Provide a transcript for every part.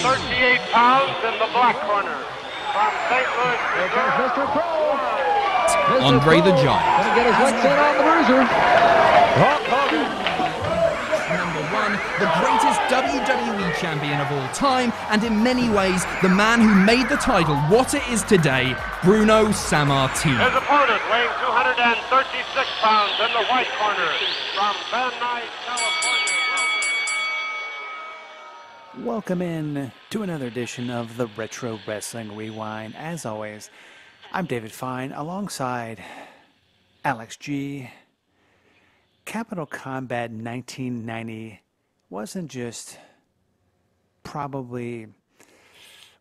138 pounds in the black corner. From St. Louis, Here comes Mr. Pro. Mr. Andre the Pro Giant. gonna get his licks in on the bruiser. Hulk Hogan. Number one, the greatest WWE champion of all time, and in many ways, the man who made the title what it is today, Bruno Sammartino. his opponent weighing 236 pounds in the white corner. From Van Nuys, California. Welcome in to another edition of the Retro Wrestling Rewind. As always, I'm David Fine alongside Alex G. Capital Combat 1990 wasn't just probably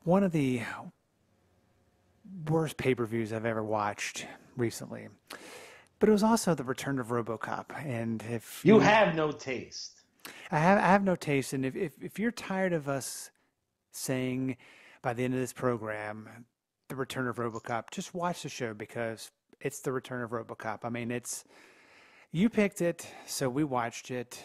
one of the worst pay-per-views I've ever watched recently, but it was also the Return of Robocop. And if you have no taste. I have no taste, and if you're tired of us saying by the end of this program, the Return of Robocop, just watch the show because it's the Return of Robocop. I mean, you picked it, so we watched it.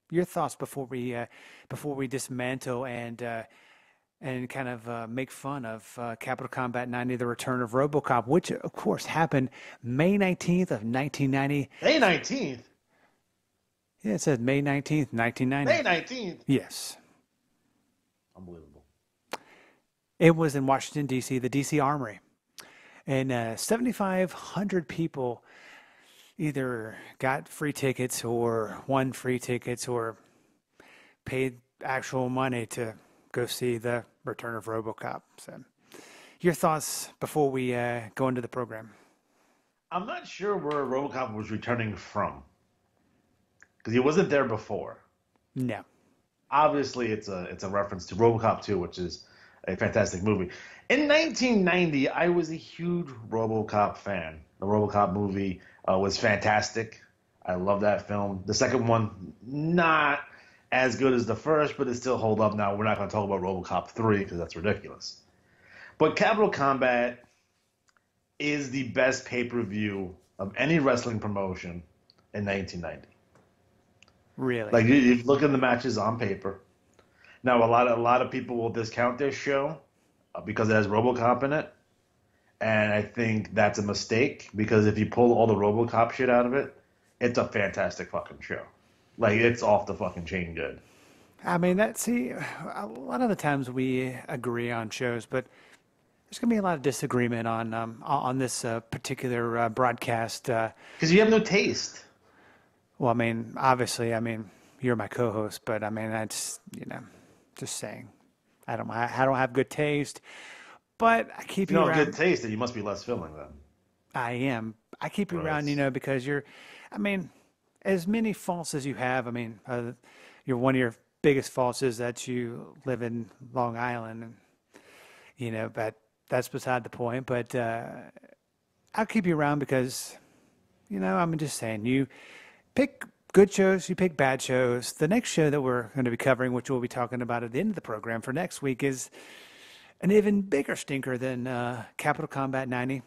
Your thoughts before we dismantle and kind of make fun of Capital Combat 90, the Return of Robocop, which of course happened May 19th of 1990. May 19th. Yeah, it says May 19th, 1990. May 19th? Yes. Unbelievable. It was in Washington, D.C., the D.C. Armory. And 7,500 people either got free tickets or won free tickets or paid actual money to go see the Return of Robocop. So, your thoughts before we go into the program? I'm not sure where Robocop was returning from. Because he wasn't there before. No. Obviously, it's a reference to RoboCop 2, which is a fantastic movie. In 1990, I was a huge RoboCop fan. The RoboCop movie was fantastic. I love that film. The second one, not as good as the first, but it still hold up. Now, we're not going to talk about RoboCop 3 because that's ridiculous. But Capital Combat is the best pay-per-view of any wrestling promotion in 1990. Really? Like you look at the matches on paper. Now a lot of people will discount this show because it has RoboCop in it, and I think that's a mistake because if you pull all the RoboCop shit out of it, it's a fantastic fucking show. Like it's off the fucking chain good. I mean, a lot of the times we agree on shows, but there's going to be a lot of disagreement on this particular broadcast. Because you have no taste. Well, I mean, obviously, you're my co-host, but I mean, that's, just saying. I don't have good taste, but I keep you around. You don't have good taste, then you must be less filling then. I am. I keep you around, because as many faults as you have, you're one of your biggest faults is that you live in Long Island, and, but that's beside the point. But I'll keep you around because, I'm just saying, you pick good shows, you pick bad shows. The next show that we're going to be covering, which we'll be talking about at the end of the program for next week, is an even bigger stinker than Capital Combat 90.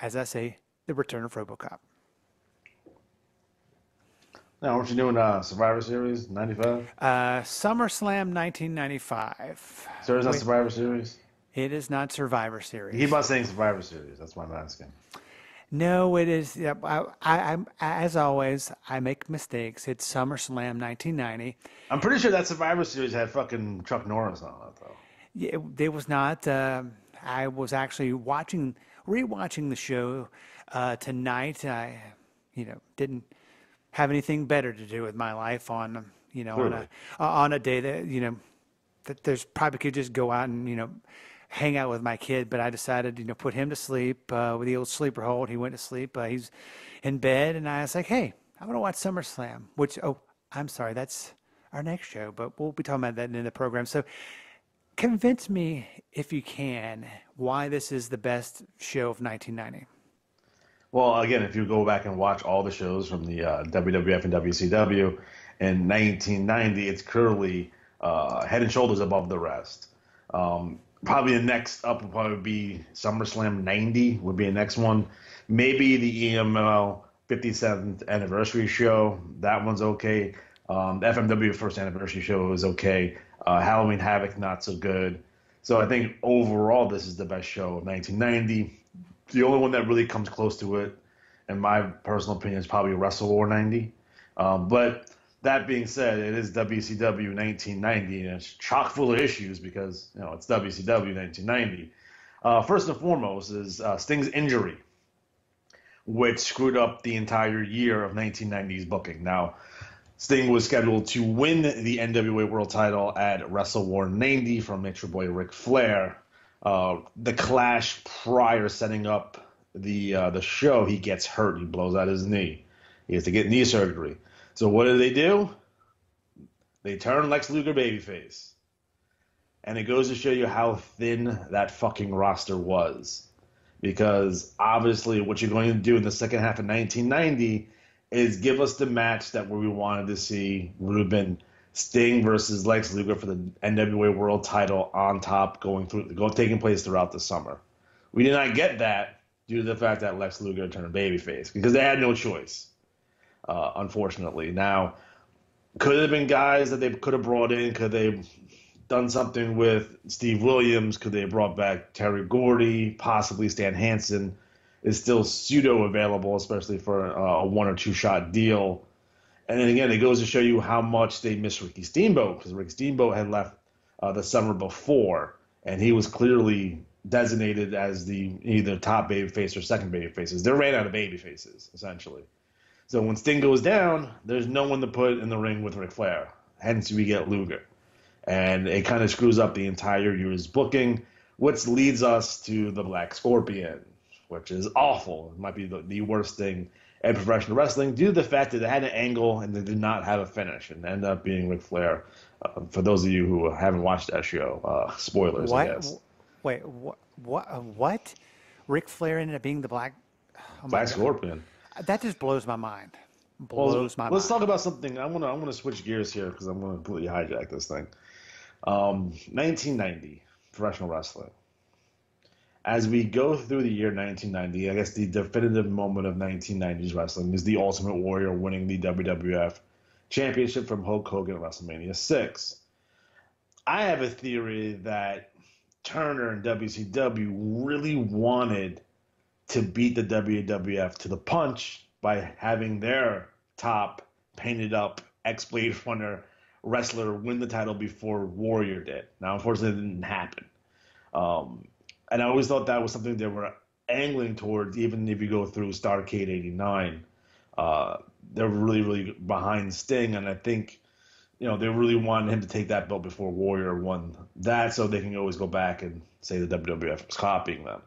As I say, the Return of Robocop. Now, aren't you doing Survivor Series 95? SummerSlam 1995. So it's not Survivor Series? It is not Survivor Series. He must saying Survivor Series. That's why I'm asking. No, it is. I as always, I make mistakes. It's SummerSlam 1990. I'm pretty sure that Survivor Series had fucking Chuck Norris on it, though. Yeah, it was not. I was actually rewatching the show tonight. I, didn't have anything better to do with my life on a day that that there's probably could just go out and hang out with my kid, but I decided, put him to sleep with the old sleeper hold. He went to sleep. He's in bed, and I was like, hey, I'm going to watch SummerSlam, which, I'm sorry, that's our next show, but we'll be talking about that in the program. So convince me, if you can, why this is the best show of 1990. Well, again, if you go back and watch all the shows from the WWF and WCW in 1990, it's clearly head and shoulders above the rest. Probably the next up would probably be SummerSlam 90 would be the next one. Maybe the EML 57th anniversary show. That one's okay. The FMW first anniversary show was okay. Halloween Havoc, not so good. So I think overall, this is the best show of 1990. The only one that really comes close to it, in my personal opinion, is probably Wrestle War 90. But that being said, it is WCW 1990, and it's chock full of issues because it's WCW 1990. First and foremost is Sting's injury, which screwed up the entire year of 1990's booking. Now, Sting was scheduled to win the NWA World Title at Wrestle War 90 from Nature Boy Ric Flair. The clash prior setting up the show, he gets hurt. He blows out his knee. He has to get knee surgery. So what do? They turn Lex Luger babyface. And it goes to show you how thin that fucking roster was. Because obviously what you're going to do in the second half of 1990 is give us the match that we wanted to see. Would have been Sting versus Lex Luger for the NWA World Title on top, taking place throughout the summer. We did not get that due to the fact that Lex Luger turned babyface because they had no choice, unfortunately. Now, could it have been guys that they could have brought in? Could they have done something with Steve Williams? Could they have brought back Terry Gordy? Possibly Stan Hansen is still pseudo available, especially for a 1 or 2 shot deal. And then again, it goes to show you how much they miss Ricky Steamboat, because Ricky Steamboat had left the summer before, and he was clearly designated as the either top babyface or second babyfaces. They ran out of babyfaces, essentially. So when Sting goes down, there's no one to put in the ring with Ric Flair. Hence, we get Luger. And it kind of screws up the entire year's booking, which leads us to the Black Scorpion, which is awful. It might be the worst thing in professional wrestling due to the fact that they had an angle and they did not have a finish and ended up being Ric Flair. For those of you who haven't watched that show, spoilers, what? I guess. Wait, what? Ric Flair ended up being the Black Scorpion. That just blows my mind. Let's talk about something. I'm gonna switch gears here because I'm gonna completely hijack this thing. 1990 professional wrestling. As we go through the year 1990, I guess the definitive moment of 1990s wrestling is the Ultimate Warrior winning the WWF Championship from Hulk Hogan at WrestleMania 6. I have a theory that Turner and WCW really wanted to beat the WWF to the punch by having their top painted up ex-Blade Runner wrestler win the title before Warrior did. Now, unfortunately, it didn't happen. And I always thought that was something they were angling towards, even if you go through Starrcade 89. They're really, really behind Sting, and I think, they really wanted him to take that belt before Warrior won that, so they can always go back and say the WWF was copying them.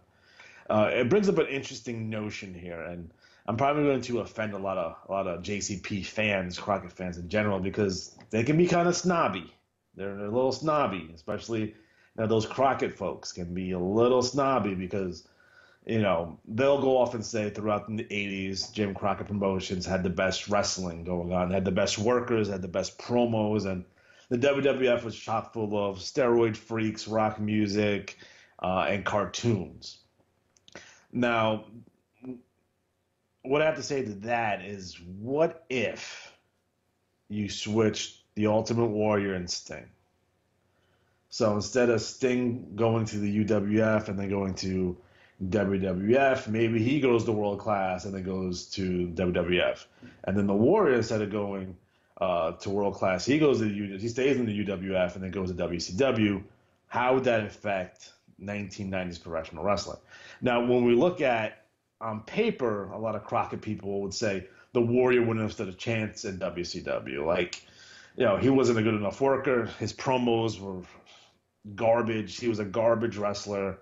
It brings up an interesting notion here, and I'm probably going to offend a lot of JCP fans, Crockett fans in general, because they can be kind of snobby. They're a little snobby, especially those Crockett folks can be a little snobby because, they'll go off and say throughout the 80s, Jim Crockett Promotions had the best wrestling going on, had the best workers, had the best promos, and the WWF was chock full of steroid freaks, rock music, and cartoons. Now, what I have to say to that is, what if you switched the Ultimate Warrior and Sting? So instead of Sting going to the UWF and then going to WWF, maybe he goes to World Class and then goes to WWF. And then the Warrior, instead of going to World Class, he stays in the UWF and then goes to WCW. How would that affect 1990s professional wrestling? Now, when we look at on paper, a lot of Crockett people would say the Warrior wouldn't have stood a chance in WCW. Like, he wasn't a good enough worker. His promos were garbage. He was a garbage wrestler,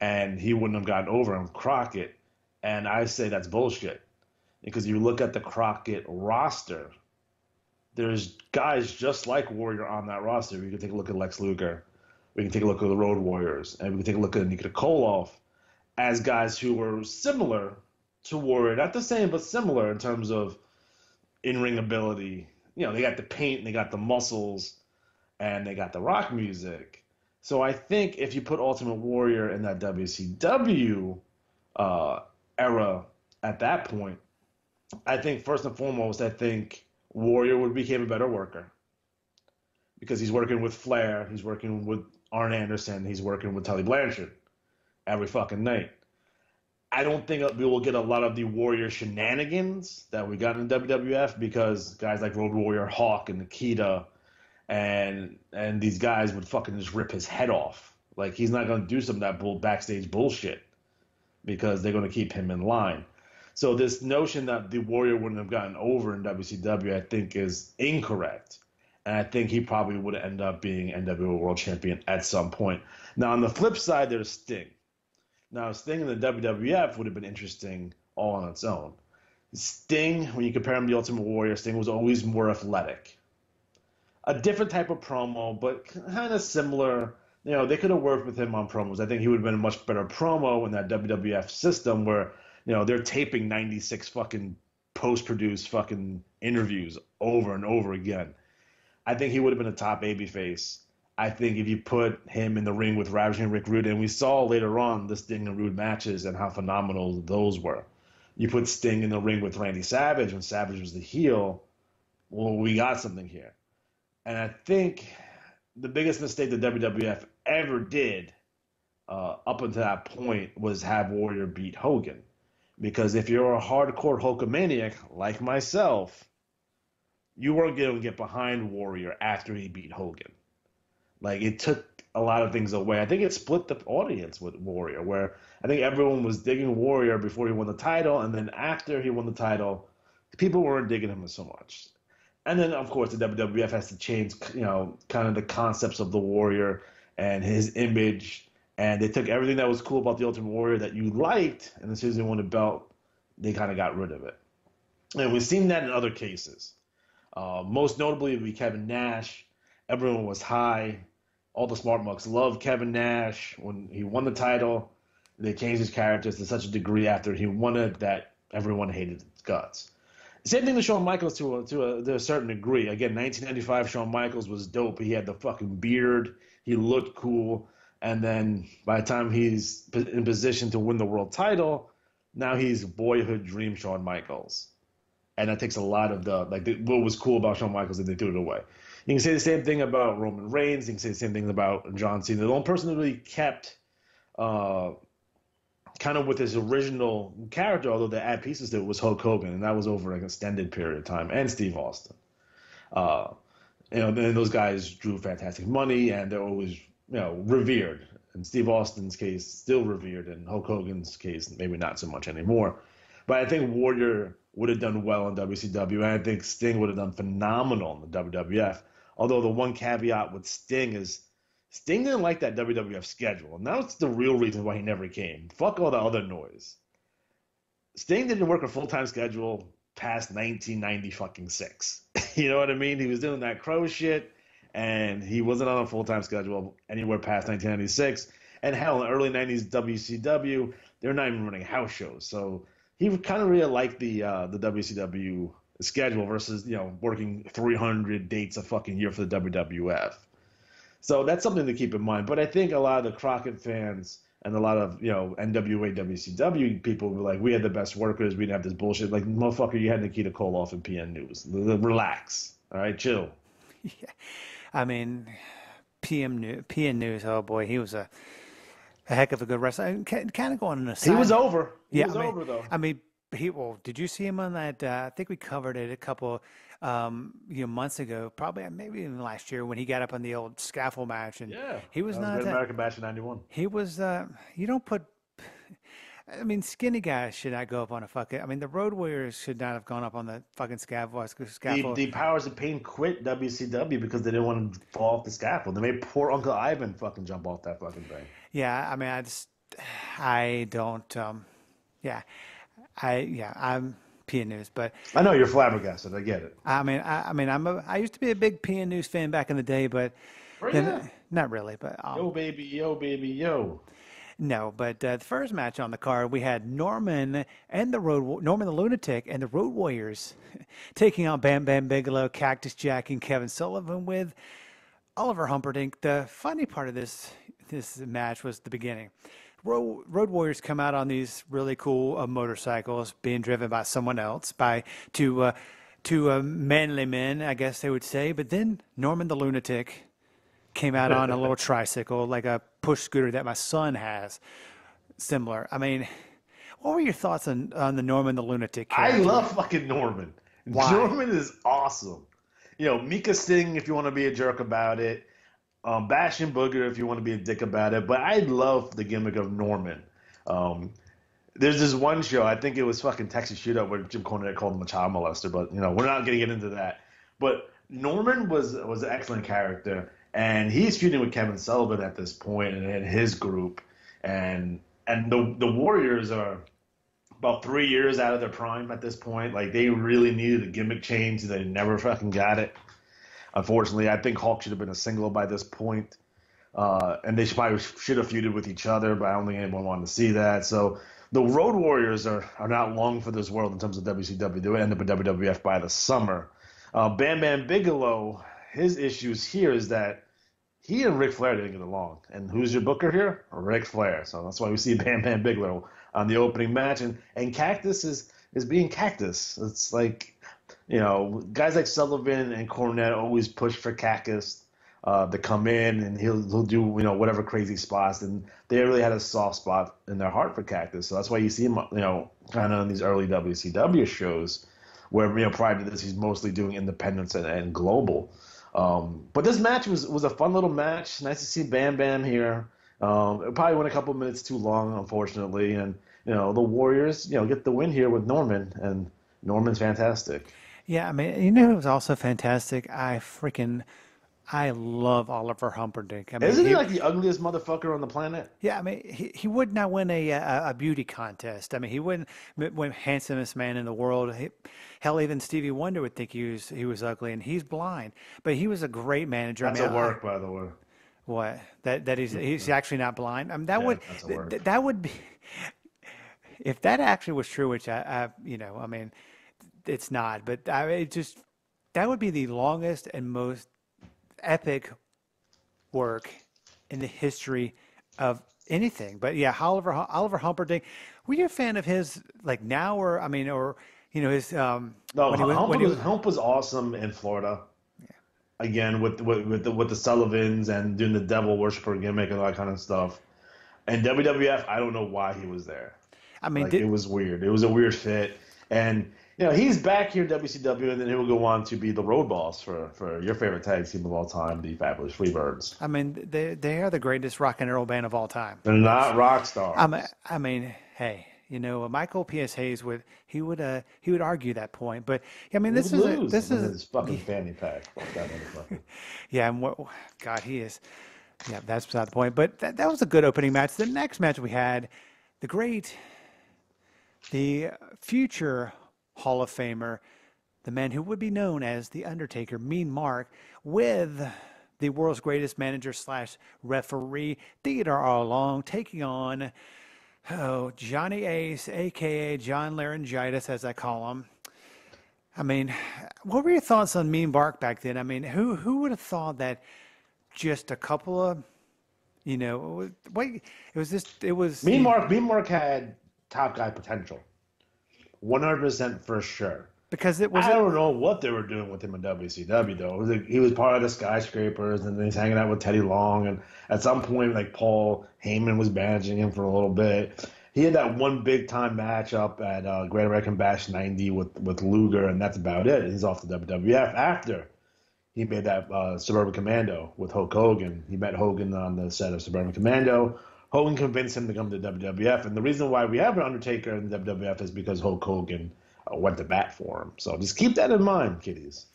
and he wouldn't have gotten over in Crockett. And I say that's bullshit, because you look at the Crockett roster, there's guys just like Warrior on that roster. We can take a look at Lex Luger. We can take a look at the Road Warriors, and we can take a look at Nikita Koloff as guys who were similar to Warrior. Not the same, but similar in terms of in-ring ability. They got the paint, they got the muscles, and they got the rock music. So I think if you put Ultimate Warrior in that WCW era at that point, I think first and foremost, Warrior would become a better worker because he's working with Flair, he's working with Arn Anderson, he's working with Tully Blanchard every fucking night. I don't think we will get a lot of the Warrior shenanigans that we got in WWF because guys like Road Warrior Hawk and Nikita and these guys would fucking just rip his head off. Like, he's not going to do some of that backstage bullshit because they're going to keep him in line. So this notion that the Warrior wouldn't have gotten over in WCW, I think, is incorrect. And I think he probably would end up being NWO World Champion at some point. Now, on the flip side, there's Sting. Now, Sting in the WWF would have been interesting all on its own. Sting, when you compare him to the Ultimate Warrior, Sting was always more athletic. A different type of promo, but kind of similar. You know, they could have worked with him on promos. I think he would have been a much better promo in that WWF system where, you know, they're taping 96 fucking post-produced fucking interviews over and over again. I think he would have been a top babyface. I think if you put him in the ring with Ravishing Rick Rude, and we saw later on the Sting and Rude matches and how phenomenal those were. You put Sting in the ring with Randy Savage when Savage was the heel, well, we got something here. And I think the biggest mistake the WWF ever did up until that point was have Warrior beat Hogan. Because if you're a hardcore Hulkamaniac like myself, you weren't going to get behind Warrior after he beat Hogan. Like, it took a lot of things away. I think it split the audience with Warrior, where I think everyone was digging Warrior before he won the title, and then after he won the title, people weren't digging him so much. And then, of course, the WWF has to change, you know, kind of the concepts of the Warrior and his image, and they took everything that was cool about the Ultimate Warrior that you liked, and as soon as they won the belt, they kind of got rid of it. And we've seen that in other cases. Most notably, it would be Kevin Nash. Everyone was high. All the smart mucks loved Kevin Nash. When he won the title, they changed his characters to such a degree after he won it that everyone hated his guts. Same thing to Shawn Michaels to a certain degree. Again, 1995, Shawn Michaels was dope. He had the fucking beard. He looked cool. And then by the time he's in position to win the world title, now he's boyhood dream Shawn Michaels. And that takes a lot of what was cool about Shawn Michaels, and they threw it away. You can say the same thing about Roman Reigns. You can say the same thing about John Cena. The only person who really kept kind of with his original character, although they add pieces to it, was Hulk Hogan, and that was over an extended period of time, and Steve Austin. You know, and those guys drew fantastic money, and they're always, you know, revered. In Steve Austin's case, still revered. In Hulk Hogan's case, maybe not so much anymore. But I think Warrior would have done well in WCW, and I think Sting would have done phenomenal in the WWF. Although the one caveat with Sting is Sting didn't like that WWF schedule, and that's the real reason why he never came. Fuck all the other noise. Sting didn't work a full-time schedule past 1996. You know what I mean? He was doing that crow shit, and he wasn't on a full-time schedule anywhere past 1996. And hell, in the early 90s WCW, they're not even running house shows. So he kind of really liked the WCW schedule versus, you know, working 300 dates a fucking year for the WWF. So that's something to keep in mind. But I think a lot of the Crockett fans and a lot of, you know, NWA, WCW people were like, we had the best workers. We didn't have this bullshit. Like, motherfucker, you had Nikita Koloff and PN News. Relax. All right, chill. Yeah. I mean, PN News, oh boy, he was a heck of a good wrestler. Kind of going on a side. He was over. He was I mean, over, though. I mean, did you see him on that? I think we covered it a couple months ago, probably maybe even last year when he got up on the old scaffold match, and he was not American Bash in '91. He was. You don't put. I mean, skinny guys should not go up on a fucking. I mean, the Road Warriors should not have gone up on the fucking scaffold. The Powers of Pain quit WCW because they didn't want to fall off the scaffold. They made poor Uncle Ivan fucking jump off that fucking thing. Yeah, I mean, I don't. I'm PN News, but I know you're flabbergasted. I get it. I used to be a big PN News fan back in the day, but not really. But yo baby, yo. No, but the first match on the card, we had Norman the Lunatic and the Road Warriors taking on Bam Bam Bigelow, Cactus Jack, and Kevin Sullivan with Oliver Humperdink. The funny part of this match was the beginning. Road Warriors come out on these really cool motorcycles being driven by someone else to two manly men, I guess they would say. But then Norman the Lunatic came out on a little tricycle, like a push scooter that my son has, similar. I mean, what were your thoughts on the Norman the Lunatic character? I love fucking Norman. Why? Norman is awesome. You know, Mika Sting if you want to be a jerk about it. Bash and Booger if you want to be a dick about it. But I love the gimmick of Norman. There's this one show, I think it was fucking Texas Shootout, where Jim Cornette called him a child molester, but you know, we're not gonna get into that. But Norman was an excellent character, and he's feuding with Kevin Sullivan at this point and his group. And the Warriors are about 3 years out of their prime at this point. Like, they really needed a gimmick change, and they never fucking got it. Unfortunately, I think Hulk should have been a single by this point. And they probably should have feuded with each other, but I don't think anyone wanted to see that. So the Road Warriors are not long for this world in terms of WCW. They would end up in WWF by the summer. Bam Bam Bigelow, his issues here is that he and Ric Flair didn't get along. And who's your booker here? Ric Flair. So that's why we see Bam Bam Bigelow on the opening match. And Cactus is being Cactus. It's like, you know, guys like Sullivan and Cornette always push for Cactus to come in, and he'll do, you know, whatever crazy spots. And they really had a soft spot in their heart for Cactus. So that's why you see him, you know, kind of on these early WCW shows where, you know, prior to this, he's mostly doing independence and global. But this match was a fun little match. Nice to see Bam Bam here. It probably went a couple minutes too long, unfortunately. And, you know, the Warriors, you know, get the win here with Norman, and Norman's fantastic. Yeah, I mean, you know, it was also fantastic. I love Oliver Humperdink. I mean, Isn't he like the ugliest motherfucker on the planet? Yeah, I mean, he would not win a beauty contest. I mean, he wouldn't win handsomest man in the world. Hell, even Stevie Wonder would think he was ugly, and he's blind. But he was a great manager. That's a work, by the way. What? That he's actually not blind? I mean, that would be, if that actually was true, which I you know, I mean, it's not. But that would be the longest and most epic work in the history of anything. But yeah, Oliver Humperdink. Were you a fan of his, like, now, or I mean, or you know, his No, Hump was awesome in Florida. Yeah. Again, with the Sullivans and doing the devil worshiper gimmick and all that kind of stuff. And WWF, I don't know why he was there. I mean, it was weird. It was a weird fit. And you know, he's back here in WCW, and then he will go on to be the road boss for your favorite tag team of all time, the Fabulous Freebirds. I mean, they are the greatest rock and roll band of all time. They're not rock stars. I mean, hey, you know, Michael P.S. Hayes would argue that point, but I mean, this is his fucking fanny pack. Fuck that motherfucker. Yeah, and God, he is. Yeah, that's beside the point. But that was a good opening match. The next match we had, the future Hall of Famer, the man who would be known as The Undertaker, Mean Mark, with the world's greatest manager / referee, Theodore R. Long, taking on Johnny Ace, a.k.a. John Laryngitis, as I call him. I mean, what were your thoughts on Mean Mark back then? I mean, who would have thought that just a couple of, you know, it was Mean Mark had top guy potential. 100% for sure. Because I don't know what they were doing with him in WCW though. He was part of the Skyscrapers, and then he's hanging out with Teddy Long, and at some point, like, Paul Heyman was managing him for a little bit. He had that one big time match up at Great American Bash '90 with Luger, and that's about it. He's off the WWF after he made that Suburban Commando with Hulk Hogan. He met Hogan on the set of Suburban Commando. Hogan convinced him to come to WWF, and the reason why we have an Undertaker in the WWF is because Hulk Hogan went to bat for him. So just keep that in mind, kiddies.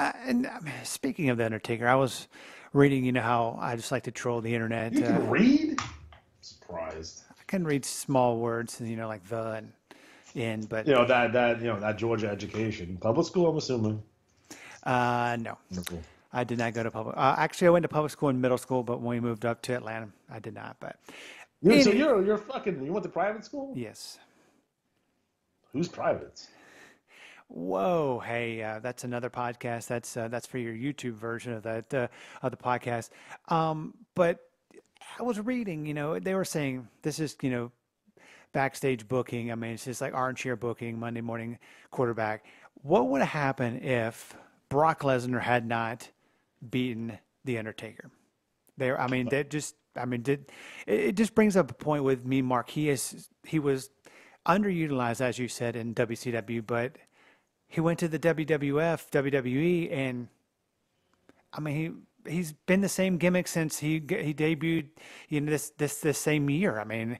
And speaking of the Undertaker, I was reading, you know how I just like to troll the internet. You can read? Surprised. I can read small words, you know, like the and in, but you know that Georgia education, public school, I'm assuming. No. Cool. I did not go to public. Actually, I went to public school in middle school, but when we moved up to Atlanta, I did not. But so you're fucking. You went to private school? Yes. Who's privates? Whoa, hey, that's another podcast. That's for your YouTube version of that of the podcast. But I was reading, you know, they were saying this is, you know, backstage booking. I mean, it's just like armchair booking, Monday morning quarterback. what would have happened if Brock Lesnar had not beaten The Undertaker? It just brings up a point with me, Mark. He was underutilized, as you said, in WCW, but he went to the WWF, WWE, and he's been the same gimmick since he debuted, this same year. I mean,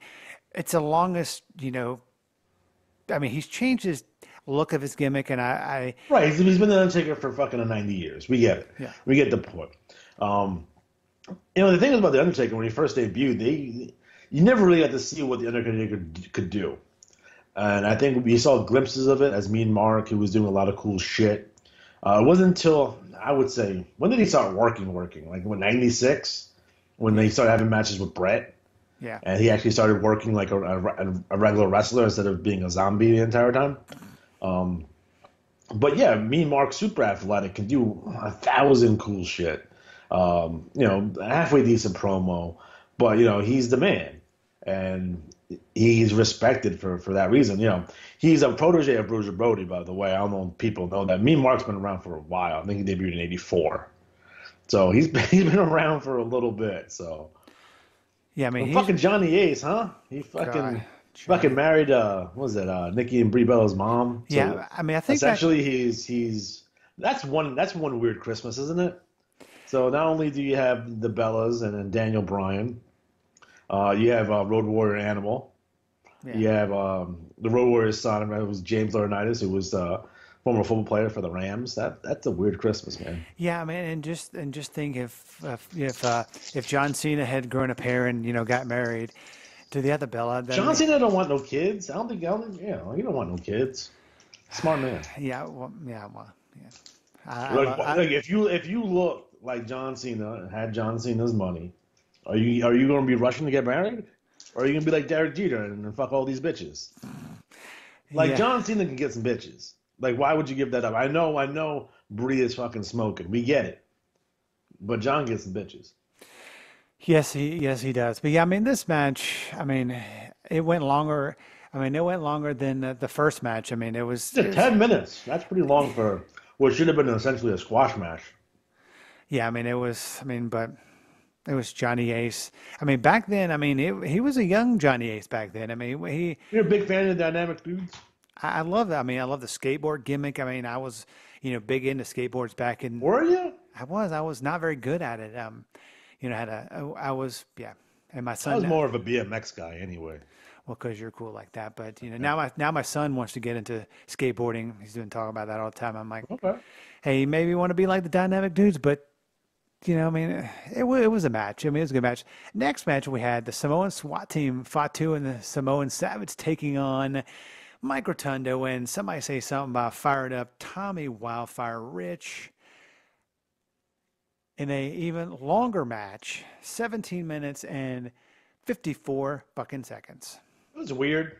it's the longest, he's changed his look of his gimmick, and right. He's been the Undertaker for fucking 90 years. We get it. Yeah. We get the point. The thing about the Undertaker, when he first debuted, you never really got to see what the Undertaker could do. And I think we saw glimpses of it as Mean Mark, who was doing a lot of cool shit. It wasn't until, I would say, when did he start working? Like, 96? When they started having matches with Brett? Yeah. And he actually started working like a regular wrestler instead of being a zombie the entire time. But yeah, Mean Mark, super athletic, can do 1,000 cool shit. Halfway decent promo, but he's the man, and he's respected for that reason. He's a protege of Bruiser Brody, by the way. I don't know if people know that. Mean Mark's been around for a while. I think he debuted in '84, so he's been around for a little bit. So yeah, fucking Johnny Ace, huh? He fucking married Nikki and Brie Bella's mom. So yeah, I think essentially he's that's one weird Christmas, isn't it? So not only do you have the Bellas and then Daniel Bryan, you have Road Warrior Animal. Yeah. You have the Road Warrior's son, it was James Laurinaitis, who was a former football player for the Rams. That's a weird Christmas, man. Yeah, man, and just think if John Cena had grown up hair and you got married to the other Bella, then John Cena don't want no kids. I don't think he don't want no kids. Smart man. Yeah. If you look like John Cena, had John Cena's money, are you going to be rushing to get married? Or are you going to be like Derek Jeter and fuck all these bitches? Like, John Cena can get some bitches. Like, why would you give that up? I know Brie is fucking smoking. We get it. But John gets some bitches. Yes, he does. But yeah, this match, it went longer. It went longer than the first match. It was 10 minutes. That's pretty long for what should have been essentially a squash match. Yeah, but it was Johnny Ace. Back then, he was a young Johnny Ace back then. You're a big fan of the dynamic dudes? I love that. I love the skateboard gimmick. I was, big into skateboards back in. Were you? I was not very good at it. And my son. I was more of a BMX guy anyway. Well, because you're cool like that. But, now my son wants to get into skateboarding. He's been talking about that all the time. I'm like, okay. Hey, maybe you want to be like the dynamic dudes, but it was a match. It was a good match. Next match, we had the Samoan SWAT team, Fatu and the Samoan Savage, taking on Mike Rotunda, and somebody say something about fired up Tommy Wildfire Rich in a even longer match, 17 minutes and 54 fucking seconds. It was weird.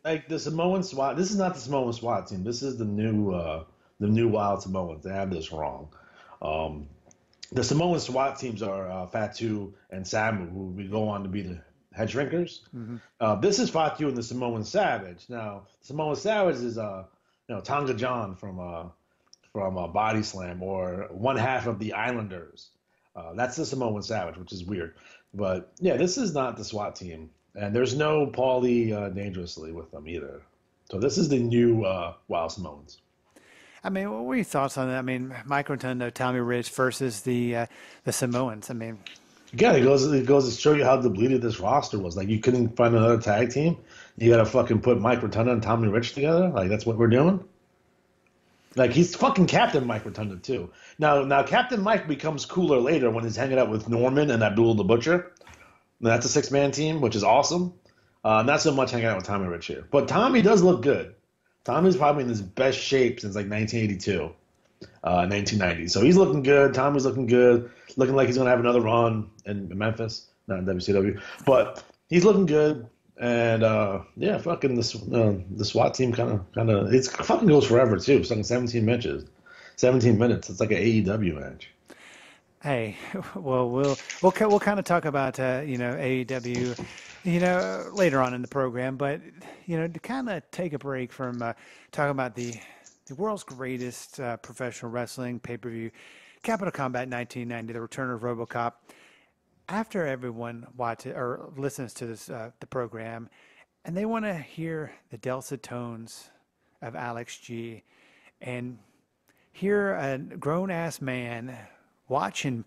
Like the Samoan SWAT. This is not the Samoan SWAT team. This is the new Wild Samoans. They have this wrong. The Samoan SWAT teams are Fatu and Samu, who we go on to be the head shrinkers. Mm-hmm. This is Fatu and the Samoan Savage. Now, Samoan Savage is Tonga John from Body Slam, or one half of the Islanders. That's the Samoan Savage, which is weird. But yeah, this is not the SWAT team, and there's no Paulie Dangerously with them either. So this is the new Wild Samoans. What were your thoughts on that? Mike Rotunda, Tommy Rich versus the Samoans. Again, it goes to show you how depleted this roster was. Like, you couldn't find another tag team. You got to fucking put Mike Rotunda and Tommy Rich together. Like, that's what we're doing. Like, he's fucking Captain Mike Rotunda too. Now Captain Mike becomes cooler later when he's hanging out with Norman and Abdul the Butcher. And that's a 6-man team, which is awesome. Not so much hanging out with Tommy Rich here, but Tommy does look good. Tommy's probably in his best shape since like 1982, 1990. So he's looking good. Tommy's looking good. Looking like he's going to have another run in Memphis, not in WCW. But he's looking good. And, fucking the SWAT team kind of, it fucking goes forever too. It's like 17 matches. 17 minutes. It's like an AEW match. Hey, well, we'll kind of talk about, AEW, later on in the program. But, to kind of take a break from talking about the the world's greatest professional wrestling pay-per-view, Capital Combat 1990, the Return of Robocop. After everyone watches or listens to this the program, and they want to hear the dulcet tones of Alex G, and hear a grown-ass man watch and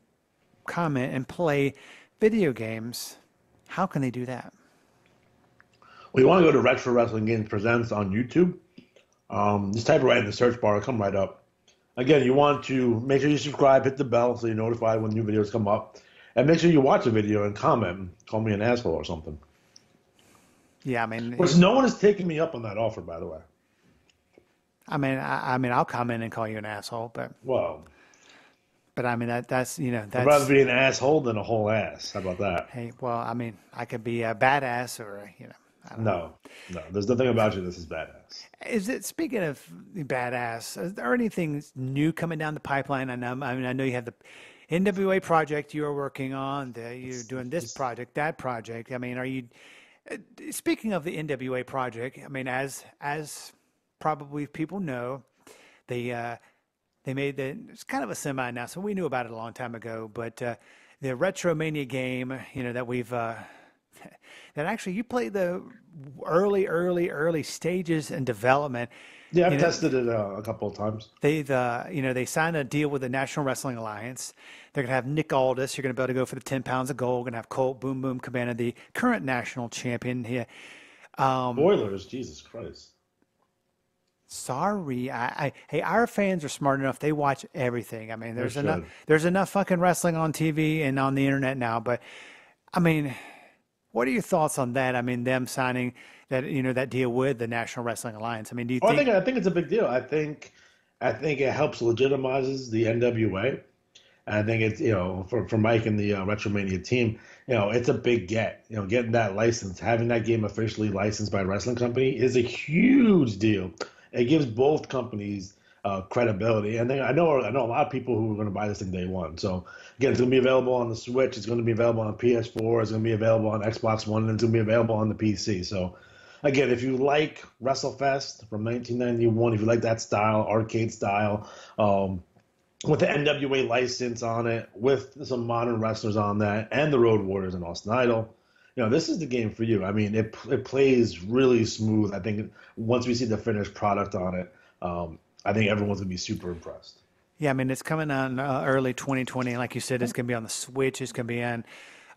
comment and play video games, how can they do that? Well, you want to go to Retro Wrestling Games Presents on YouTube. Just type it right in the search bar. It'll come right up. Again, you want to make sure you subscribe, hit the bell so you're notified when new videos come up. And make sure you watch the video and comment. Call me an asshole or something. Yeah, I mean... Of course, no one has taken me up on that offer, by the way. I mean, I'll comment and call you an asshole, but... Well... But I mean, that's, you know, that's... I'd rather be an asshole than a whole ass. How about that? Hey, well, I mean, I could be a badass or, you know... I don't know. No. There's nothing about you this is badass. Is it, speaking of badass, is there anything new coming down the pipeline? I know you have the NWA project you are working on. You're doing this project, that project. I mean, are you... Speaking of the NWA project, I mean, as probably people know, they made it's kind of a semi now, so we knew about it a long time ago. But the Retromania game, you know, that we've that actually you played the early stages in development. Yeah, I've tested it a couple of times. They signed a deal with the National Wrestling Alliance. They're going to have Nick Aldis. You're going to be able to go for the 10 pounds of gold. Going to have Colt Boom Boom Cabana, the current national champion here. Spoilers, Jesus Christ. Sorry, hey, our fans are smart enough. They watch everything. I mean, there's enough fucking wrestling on TV and on the internet now. But I mean, what are your thoughts on that? I mean, them signing that deal with the National Wrestling Alliance. I mean, do you think? I think it's a big deal. I think it helps legitimizes the NWA. And I think it's, you know, for Mike and the Retromania team, you know, it's a big get. You know, getting that license, having that game officially licensed by a wrestling company is a huge deal. It gives both companies credibility, and I know a lot of people who are going to buy this thing day one. So again, it's going to be available on the Switch. It's going to be available on PS4. It's going to be available on Xbox One, and it's going to be available on the PC. So again, if you like WrestleFest from 1991, if you like that style, arcade style, with the NWA license on it, with some modern wrestlers on that, and the Road Warriors and Austin Idol, you know, this is the game for you. I mean, it plays really smooth. I think once we see the finished product on it, I think everyone's gonna be super impressed. Yeah, I mean, it's coming on early 2020. Like you said, it's gonna be on the Switch. It's gonna be on,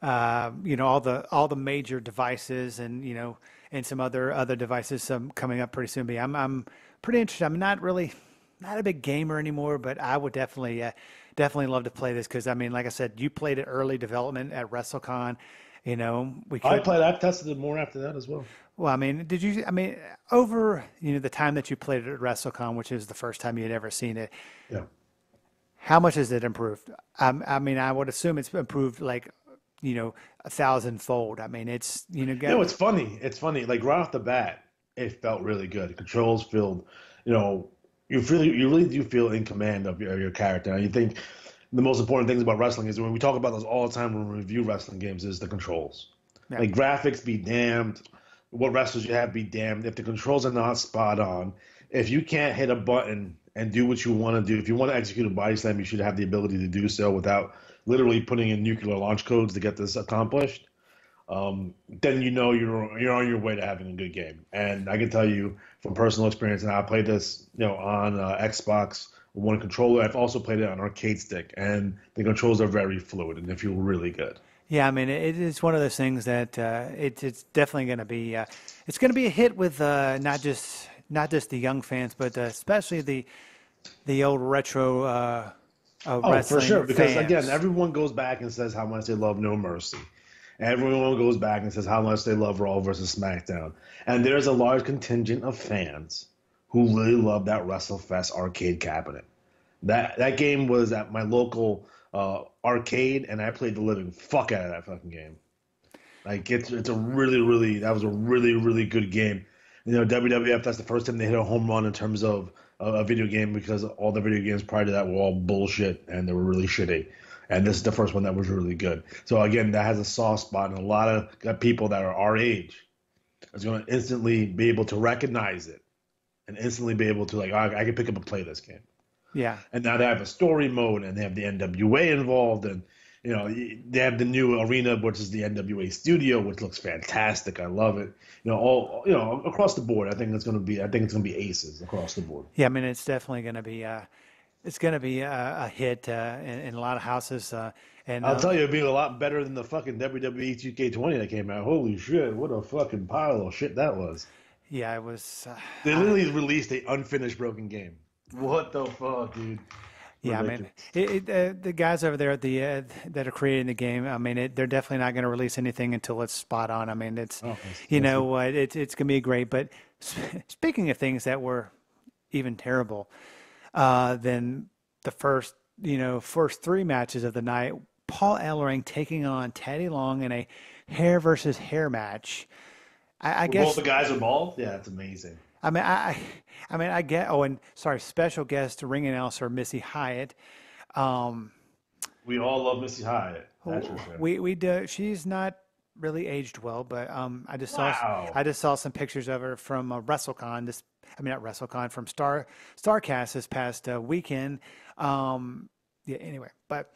all the major devices, and you know, and some other devices coming up pretty soon. But I'm pretty interested. I'm not a big gamer anymore, but I would definitely love to play this because I mean, like I said, you played it early development at WrestleCon. You know, I've tested it more after that as well. Well, I mean, over, you know, the time that you played it at WrestleCon, which is the first time you had ever seen it. Yeah. How much has it improved? I mean, I would assume it's improved like, you know, 1,000-fold. I mean, it's, you know. No, it's funny. It's funny. Like right off the bat, it felt really good. The controls feel, you know, you really do feel in command of your character. And you think the most important things about wrestling is when we talk about those all the time when we review wrestling games is the controls. Yeah. Like graphics be damned, what wrestlers you have be damned. If the controls are not spot on, if you can't hit a button and do what you want to do, if you want to execute a body slam, you should have the ability to do so without literally putting in nuclear launch codes to get this accomplished. Then you know you're on your way to having a good game. And I can tell you from personal experience, and I played this, you know, on Xbox One controller. I've also played it on arcade stick, and the controls are very fluid and they feel really good. Yeah, I mean, it's one of those things that it's definitely going to be it's going to be a hit with not just the young fans, but especially the old retro wrestling for sure. Because fans. Again, everyone goes back and says how much they love No Mercy. Everyone goes back and says how much they love Raw versus SmackDown. And there's a large contingent of fans who really love that WrestleFest arcade cabinet. That game was at my local arcade, and I played the living fuck out of that fucking game. Like that was a really, really good game. You know, WWF, that's the first time they hit a home run in terms of a video game, because all the video games prior to that were all bullshit and they were really shitty. And this is the first one that was really good. So again, that has a soft spot, and a lot of people that are our age is going to instantly be able to recognize it and instantly be able to like, I can pick up and play this game. Yeah. And now they have a story mode, and they have the NWA involved, and they have the new arena, which is the NWA studio, which looks fantastic. I love it. All across the board. I think it's gonna be aces across the board. Yeah, I mean, it's definitely going to be a hit in a lot of houses. And I'll tell you, it'd be a lot better than the fucking WWE 2K20 that came out. Holy shit, what a fucking pile of shit that was. Yeah, it was. They literally released an unfinished broken game. What the fuck, dude? Yeah, Ridiculous. I mean, the guys over there at the that are creating the game. I mean, they're definitely not going to release anything until it's spot on. I mean, it's it's going to be great. But speaking of things that were even terrible, then the first three matches of the night, Paul Ellering taking on Teddy Long in a hair versus hair match. I guess both the guys are bald. Yeah, it's amazing. I mean, I get. Oh, and sorry, special guest ring announcer Missy Hyatt. We all love Missy Hyatt. That's for sure. We do. She's not really aged well, but I just saw some pictures of her from WrestleCon. Not WrestleCon, from Starcast this past weekend. Anyway, but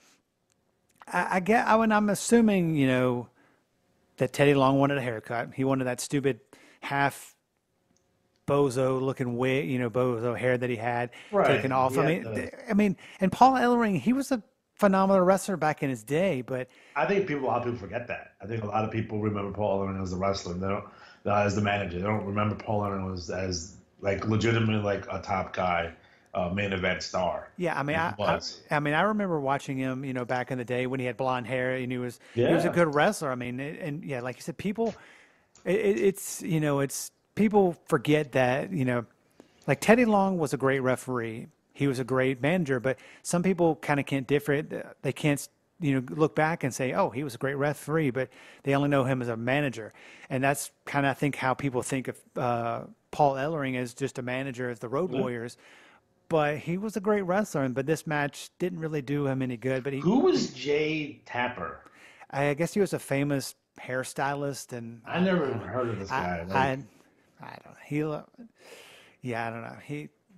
I'm assuming that Teddy Long wanted a haircut. He wanted that stupid half bozo looking wig, bozo hair that he had taken off. I mean, and Paul Ellering, he was a phenomenal wrestler back in his day, but I think a lot of people forget that. I think a lot of people remember Paul Ellering as the wrestler. They don't, as the manager. They don't remember Paul Ellering as like legitimately like a top guy, main event star. Yeah, I mean, I remember watching him, back in the day when he had blonde hair and he was a good wrestler. I mean, like you said, people, it's people forget that, like Teddy Long was a great referee. He was a great manager, but some people kind of can't differ. They can't, look back and say, oh, he was a great referee, but they only know him as a manager. And that's kind of, I think, how people think of Paul Ellering as just a manager of the Road Warriors. But he was a great wrestler, but this match didn't really do him any good. But who was Jay Tapper? I guess he was a famous hairstylist, and I never heard of this guy. I don't know. I don't know.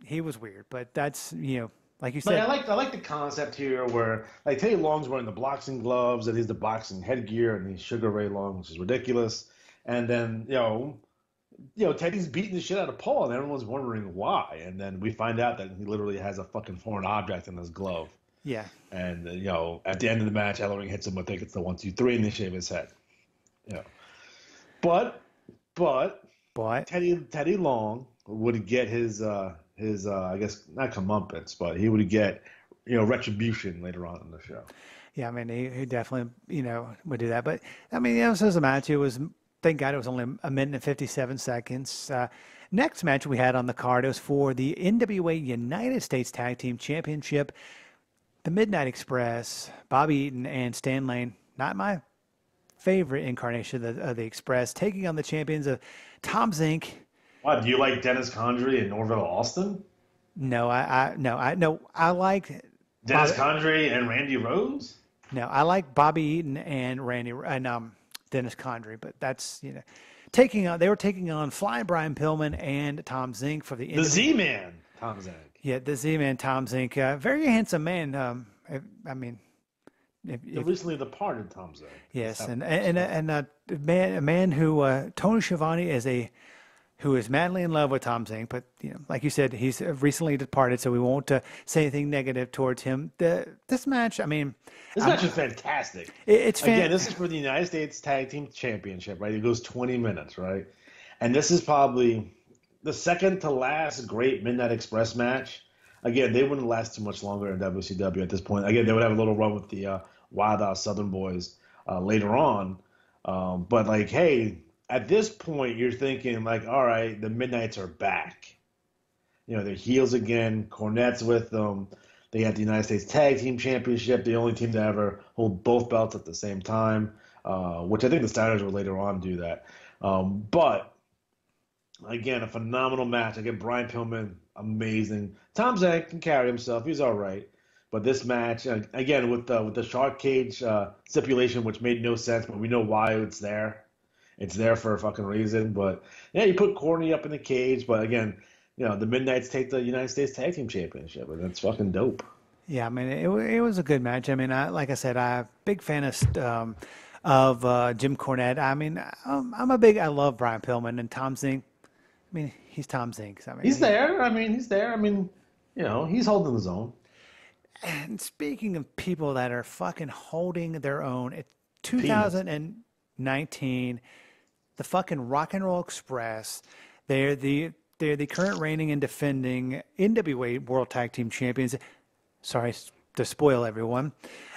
He was weird, but that's like you said. But I like the concept here where like Teddy Long's wearing the boxing gloves and he's the boxing headgear and he's Sugar Ray Long, which is ridiculous. And then Teddy's beating the shit out of Paul, and everyone's wondering why. And then we find out that he literally has a fucking foreign object in his glove. Yeah. And at the end of the match, Ellering hits him. I think it's the 1, 2, 3, and they shave his head. But Teddy Long would get his I guess not comeuppance, but he would get retribution later on in the show. Yeah, I mean he definitely would do that. But I mean this was a match. It was. Thank God it was only a minute and 57 seconds. Next match we had on the card, it was for the NWA United States Tag Team Championship. The Midnight Express, Bobby Eaton and Stan Lane, not my favorite incarnation of the Express, taking on the champions of Tom Zink. What, do you like Dennis Condrey and Norville Austin? No, I like Dennis Condrey and Randy Rose? No, I like Bobby Eaton and Dennis Condrey, but that's they were taking on Flyin Brian Pillman and Tom Zink for the Z-Man Tom Zink. Yeah, the Z-Man Tom Zink, very handsome man. I mean, recently departed Tom Zink. Yes, and a man who Tony Schiavone who is madly in love with Tom Zink, but like you said, he's recently departed, so we won't say anything negative towards him. This match, I mean, this match is fantastic. Again, this is for the United States Tag Team Championship, right? It goes 20 minutes, right? And this is probably the second to last great Midnight Express match. Again, they wouldn't last too much longer in WCW at this point. Again, they would have a little run with the Wild Out Southern Boys later on, but like, hey. At this point, you're thinking, like, all right, the Midnights are back. They're heels again. Cornette's with them. They got the United States Tag Team Championship, the only team to ever hold both belts at the same time, which I think the Steiners will later on do that. But, again, a phenomenal match. Again, Brian Pillman, amazing. Tom Zink can carry himself. He's all right. But this match, again, with the shark cage stipulation, which made no sense, but we know why it's there. It's there for a fucking reason. But, yeah, you put Corny up in the cage. But, again, the Midnights take the United States Tag Team Championship, and that's fucking dope. Yeah, I mean, it was a good match. I mean, like I said, I'm a big fan of Jim Cornette. I mean, I love Brian Pillman and Tom Zink. I mean, he's Tom Zink. I mean, He's there. I mean, he's there. I mean, he's holding his own. And speaking of people that are fucking holding their own, it's 2019, the fucking Rock and Roll Express. They're the current reigning and defending NWA World Tag Team Champions. Sorry to spoil everyone.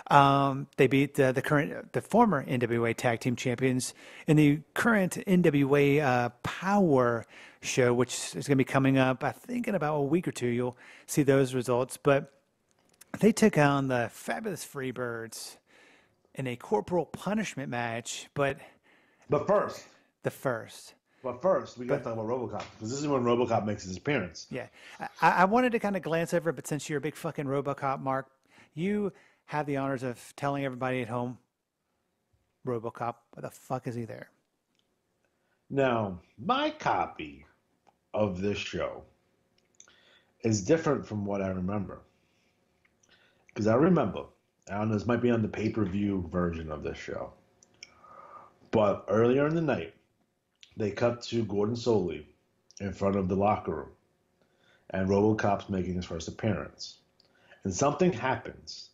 They beat the former NWA Tag Team Champions in the current NWA Power show, which is going to be coming up, I think, in about a week or two. You'll see those results. But they took on the fabulous Freebirds in a corporal punishment match. But first, we got to talk about RoboCop, because this is when RoboCop makes his appearance. Yeah. I wanted to kind of glance over it, but since you're a big fucking RoboCop, Mark, you have the honors of telling everybody at home, RoboCop, why the fuck is he there? Now, my copy of this show is different from what I remember. Because I remember, I don't know, this might be on the pay-per-view version of this show, but earlier in the night, they cut to Gordon Solie in front of the locker room, and RoboCop's making his first appearance. And something happens,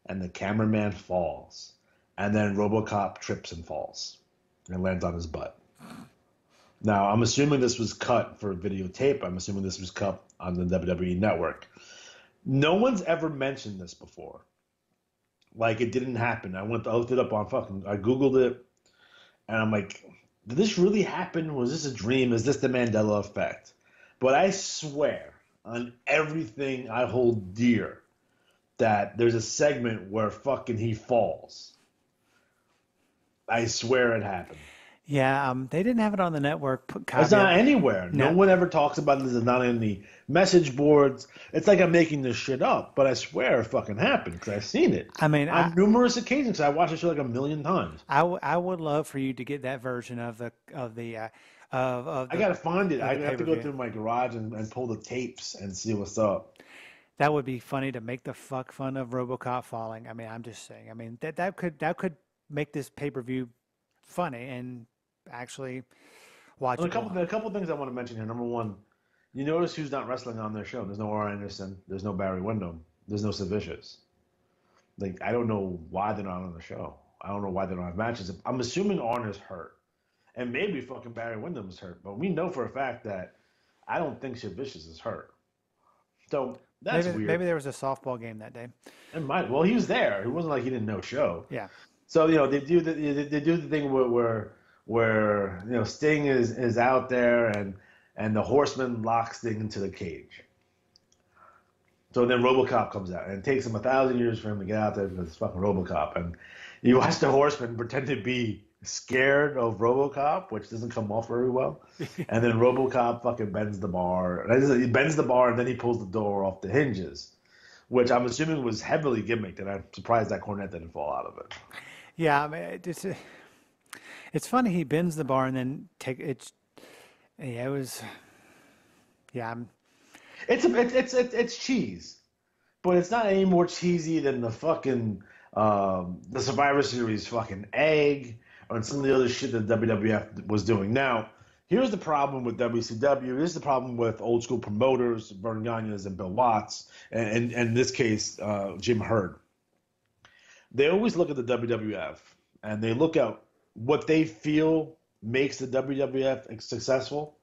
and the cameraman falls, and then RoboCop trips and falls and lands on his butt. Now, I'm assuming this was cut for videotape. I'm assuming this was cut on the WWE Network. No one's ever mentioned this before. Like, it didn't happen. I looked it up on I Googled it, and I'm like, did this really happen? Was this a dream? Is this the Mandela effect? But I swear on everything I hold dear that there's a segment where fucking he falls. I swear it happened. Yeah, they didn't have it on the network. It's not anywhere. No one ever talks about it. It's not in the message boards. It's like I'm making this shit up, but I swear it fucking happened because I've seen it. I mean, on numerous occasions. I watched the show like 1,000,000 times. I would love for you to get that version of the I gotta find it. I have to go through my garage and pull the tapes and see what's up. That would be funny to make the fuck fun of RoboCop falling. I mean, I'm just saying. I mean, that could make this pay-per-view funny and actually watch it. A couple things I want to mention here. Number one, you notice who's not wrestling on their show. There's no R. Anderson. There's no Barry Windham. There's no Sid Vicious. Like, I don't know why they're not on the show. I don't know why they don't have matches. I'm assuming Arn is hurt. And maybe fucking Barry Windham is hurt. But we know for a fact that I don't think Sid Vicious is hurt. So that's weird. Maybe there was a softball game that day. It might. Well, he was there. It wasn't like he didn't know show. Yeah. So, they do the thing where Sting is out there and the Horseman locks Sting into the cage. So then RoboCop comes out, and it takes him 1,000 years for him to get out there because it's fucking RoboCop. And you watch the Horseman pretend to be scared of RoboCop, which doesn't come off very well. And then RoboCop fucking bends the bar. He bends the bar, and then he pulls the door off the hinges, which I'm assuming was heavily gimmicked, and I'm surprised that Cornette didn't fall out of it. Yeah, I mean, it's funny he bends the bar and then It's cheese, but it's not any more cheesy than the fucking the Survivor Series fucking egg or some of the other shit that WWF was doing. Now, here's the problem with WCW. Here's the problem with old school promoters, Vern Gagne's and Bill Watts, and in this case, Jim Herd. They always look at the WWF and they look at what they feel makes the WWF successful.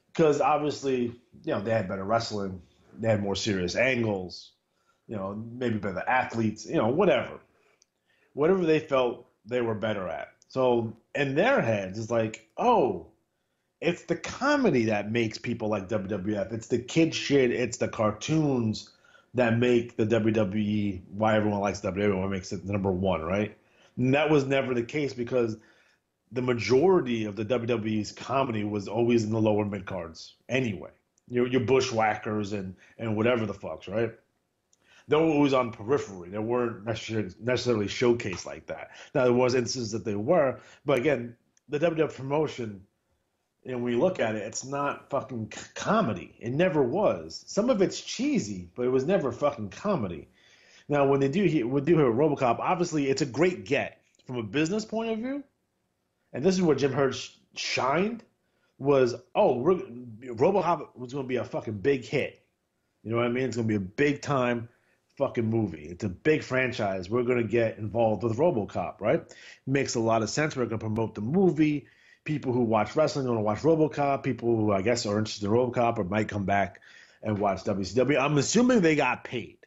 Because obviously, they had better wrestling, they had more serious angles, maybe better athletes, whatever they felt they were better at. So in their heads, it's like, oh, it's the comedy that makes people like WWF. It's the kid shit. It's the cartoons that make the WWE why everyone likes WWE. Everyone makes it the number one, right? And that was never the case because the majority of the WWE's comedy was always in the lower mid cards anyway. Your bushwhackers and whatever the fucks, right? They were always on periphery. They weren't necessarily showcased like that. Now, there was instances that they were, but again, the WWF promotion, And when you look at it, it's not fucking comedy. It never was. Some of it's cheesy, but it was never fucking comedy. Now, when they do here RoboCop, obviously it's a great get from a business point of view. And this is where Jim Herd shined. Was RoboCop was going to be a fucking big hit. You know what I mean? It's going to be a big time fucking movie. It's a big franchise. We're going to get involved with RoboCop, right? Makes a lot of sense. We're going to promote the movie. People who watch wrestling are going to watch RoboCop. People who, I guess, are interested in RoboCop or might come back and watch WCW. I'm assuming they got paid.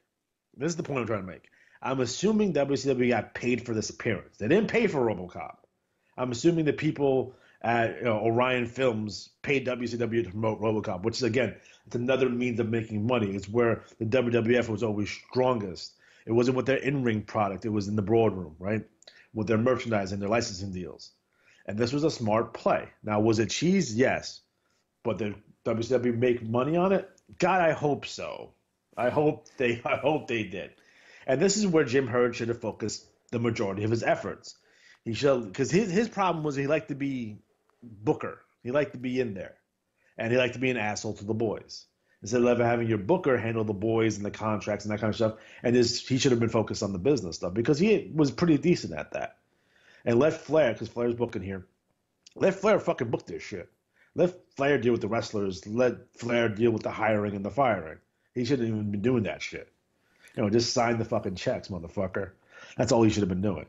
This is the point I'm trying to make. I'm assuming WCW got paid for this appearance. They didn't pay for RoboCop. I'm assuming the people at Orion Films paid WCW to promote RoboCop, which is, again, it's another means of making money. It's where the WWF was always strongest. It wasn't with their in-ring product. It was in the broadroom, right? With their merchandise and their licensing deals. And this was a smart play. Now, was it cheese? Yes. But did WCW make money on it? God, I hope so. I hope they did. And this is where Jim Herd should have focused the majority of his efforts. He should, because his problem was he liked to be Booker. He liked to be in there. And he liked to be an asshole to the boys. Instead of having your Booker handle the boys and the contracts and that kind of stuff. And he should have been focused on the business stuff because he was pretty decent at that. And let Flair, because Flair's booking here, let Flair fucking book this shit. Let Flair deal with the wrestlers. Let Flair deal with the hiring and the firing. He shouldn't even been doing that shit. Just sign the fucking checks, motherfucker. That's all he should have been doing.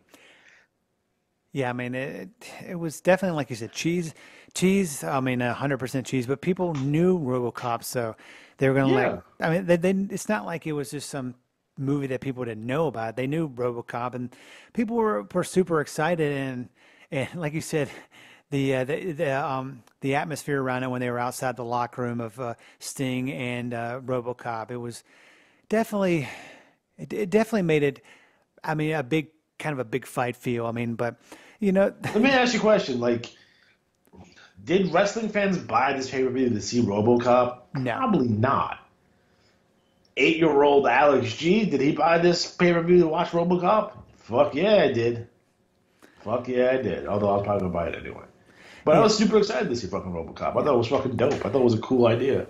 Yeah, I mean, it was definitely, like you said, cheese. I mean, 100% cheese. But people knew RoboCop, so they were going to I mean, it's not like it was just some movie that people didn't know about. They knew RoboCop, and people were super excited. And like you said, the atmosphere around it when they were outside the locker room of Sting and RoboCop, it was definitely made it. I mean, a big fight feel. I mean, but let me ask you a question. Like, did wrestling fans buy this pay-per-view to see RoboCop? No. Probably not. 8-year-old Alex G, did he buy this pay-per-view to watch RoboCop? Fuck yeah, I did. Although I was probably gonna buy it anyway. But I was super excited to see fucking RoboCop. I thought it was fucking dope. I thought it was a cool idea.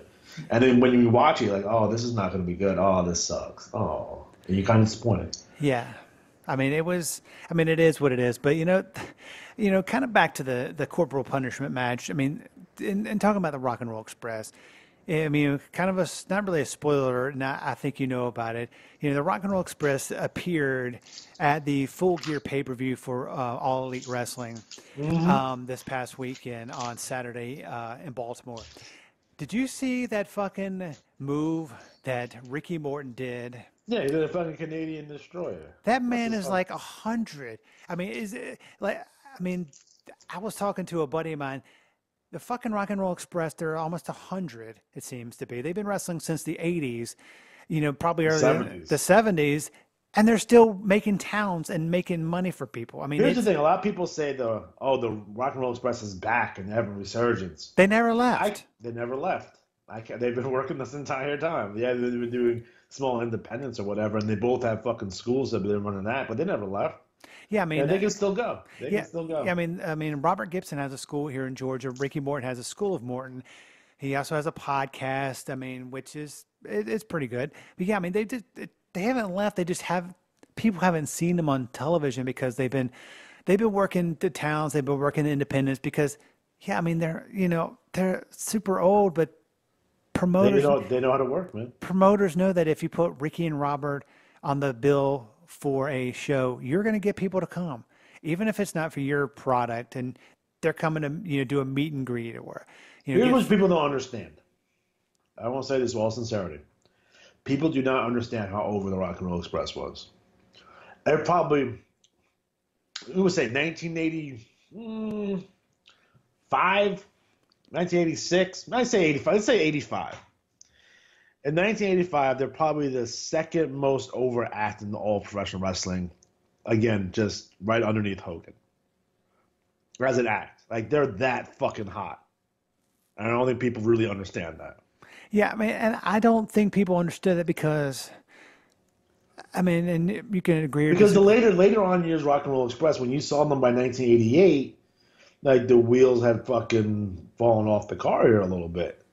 And then when you watch it, you're like, oh, this is not gonna be good. Oh, this sucks. Oh, and you're kind of disappointed. Yeah. I mean, it is what it is. But, kind of back to the corporal punishment match. I mean, in talking about the Rock and Roll Express, I mean, kind of not really a spoiler. I think you know about it. The Rock and Roll Express appeared at the Full Gear pay-per-view for All Elite Wrestling this past weekend on Saturday in Baltimore. Did you see that fucking move that Ricky Morton did? Yeah, he did a fucking Canadian destroyer. That man is like 100. I mean, I was talking to a buddy of mine. The fucking Rock and Roll Express, they're almost 100, it seems to be. They've been wrestling since the 80s, probably early the 70s, and they're still making towns and making money for people. I mean, here's the thing. A lot of people say the Rock and Roll Express is back and they have a resurgence. They never left. They never left. They've been working this entire time. Yeah, they've been doing small independents or whatever, and they both have fucking schools that have been running that, but they never left. Yeah, I mean, and they can still go. Can still go. Yeah, I mean, Robert Gibson has a school here in Georgia. Ricky Morton has a school of Morton. He also has a podcast. I mean, which is it's pretty good. But yeah, I mean, they haven't left. They just people haven't seen them on television because they've been working the towns. They've been working the independents because I mean, they're super old, but promoters they know how to work, man. Promoters know that if you put Ricky and Robert on the bill for a show, you're going to get people to come, even if it's not for your product, and they're coming to do a meet and greet or here's what people don't understand. I won't say this with all sincerity. People do not understand how over the Rock and Roll Express was. It probably, we would say 1985, 1986. I say 85. Let's say 85. In 1985, they're probably the second most over act in all professional wrestling. Again, just right underneath Hogan. As an act. Like, they're that fucking hot. And I don't think people really understand that. Yeah, I mean, and I don't think people understood it because, I mean, and you can agree. Because the later on years Rock and Roll Express, when you saw them by 1988, like the wheels had fucking fallen off the car here a little bit.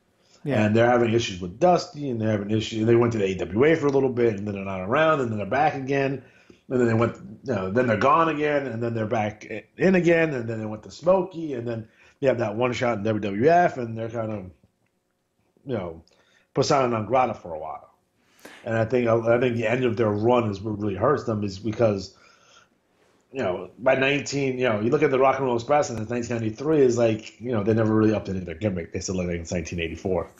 Yeah. And they're having issues with Dusty, and they're having issues. They went to the AWA for a little bit, and then they're not around, and then they're back again, and then they went, then they're gone again, and then they're back in again, and then they went to Smokey, and then you have that one shot in WWF, and they're kind of, persona non grata for a while. And I think the end of their run is what really hurts them is because, by you look at the Rock and Roll Express and it's 1993 is like, they never really updated their gimmick. They still look like it's 1984.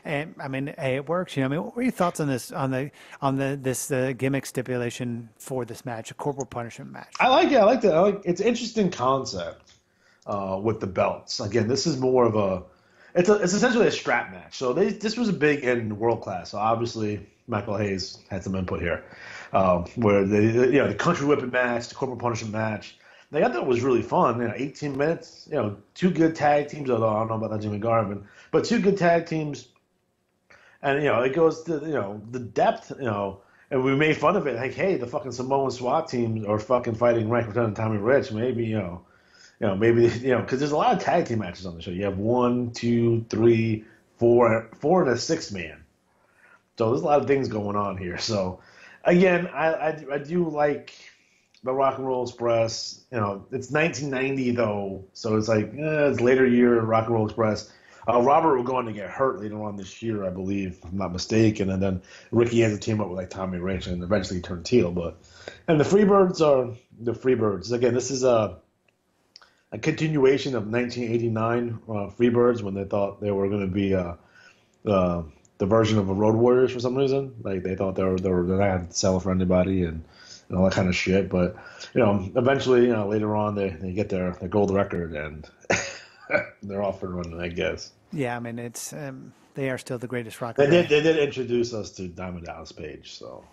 And I mean, hey, it works. What were your thoughts on this this gimmick stipulation for this match, a corporal punishment match? I like it. It's an interesting concept with the belts. Again, this is more of it's essentially a strap match. So this was a big in World Class. So obviously Michael Hayes had some input here, where the country whipping match, the corporal punishment match. I thought it was really fun. 18 minutes. Two good tag teams. Although I don't know about that Jimmy Garvin, but two good tag teams. And it goes to the depth. And we made fun of it. Like, hey, the fucking Samoan SWAT teams are fucking fighting Rank Rotunda and Tommy Rich. Maybe because there's a lot of tag team matches on the show. You have 1, 2, 3, 4, and a 6-man. So there's a lot of things going on here. So again, I do like the Rock and Roll Express. It's 1990 though, so it's like it's later year Rock and Roll Express. Robert was going to get hurt later on this year, I believe, if I'm not mistaken, and then Ricky has to team up with like Tommy Rich and eventually turn heel. And the Freebirds are the Freebirds. Again, this is a continuation of 1989 Freebirds when they thought they were going to be the version of a Road Warriors for some reason. Like they thought they're not going to sell for anybody and all that kind of shit. But eventually, later on, they get their gold record and they're off and running, I guess. Yeah, I mean it's they are still the greatest rock. They did introduce us to Diamond Dallas Page, so.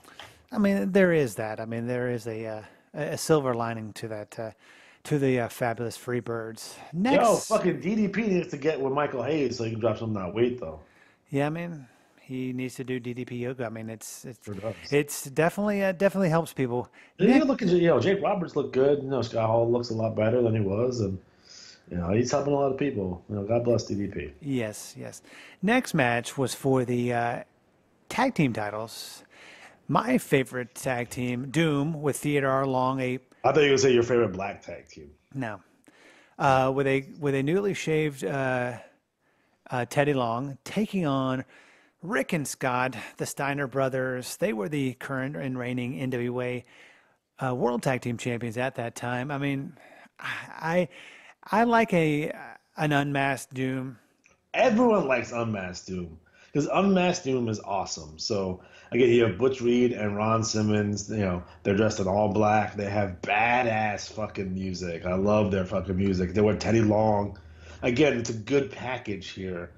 I mean, there is that. I mean, there is a silver lining to that. To the fabulous Freebirds. Next, fucking DDP needs to get with Michael Hayes so he can drop some of that weight, though. Yeah, I mean, he needs to do DDP yoga. I mean, it's definitely helps people. You look at Jake Roberts looked good. Scott Hall looks a lot better than he was, and he's helping a lot of people. God bless DDP. Yes. Next match was for the tag team titles. My favorite tag team, Doom, with Theodore Long, I thought you were going to say your favorite black tag team. No. With a newly shaved Teddy Long taking on Rick and Scott, the Steiner brothers. They were the current and reigning NWA World Tag Team Champions at that time. I mean, I like an unmasked Doom. Everyone likes unmasked Doom because unmasked Doom is awesome. So again, you have Butch Reed and Ron Simmons. They're dressed in all black. They have badass fucking music. I love their fucking music. They wear Teddy Long. Again, it's a good package here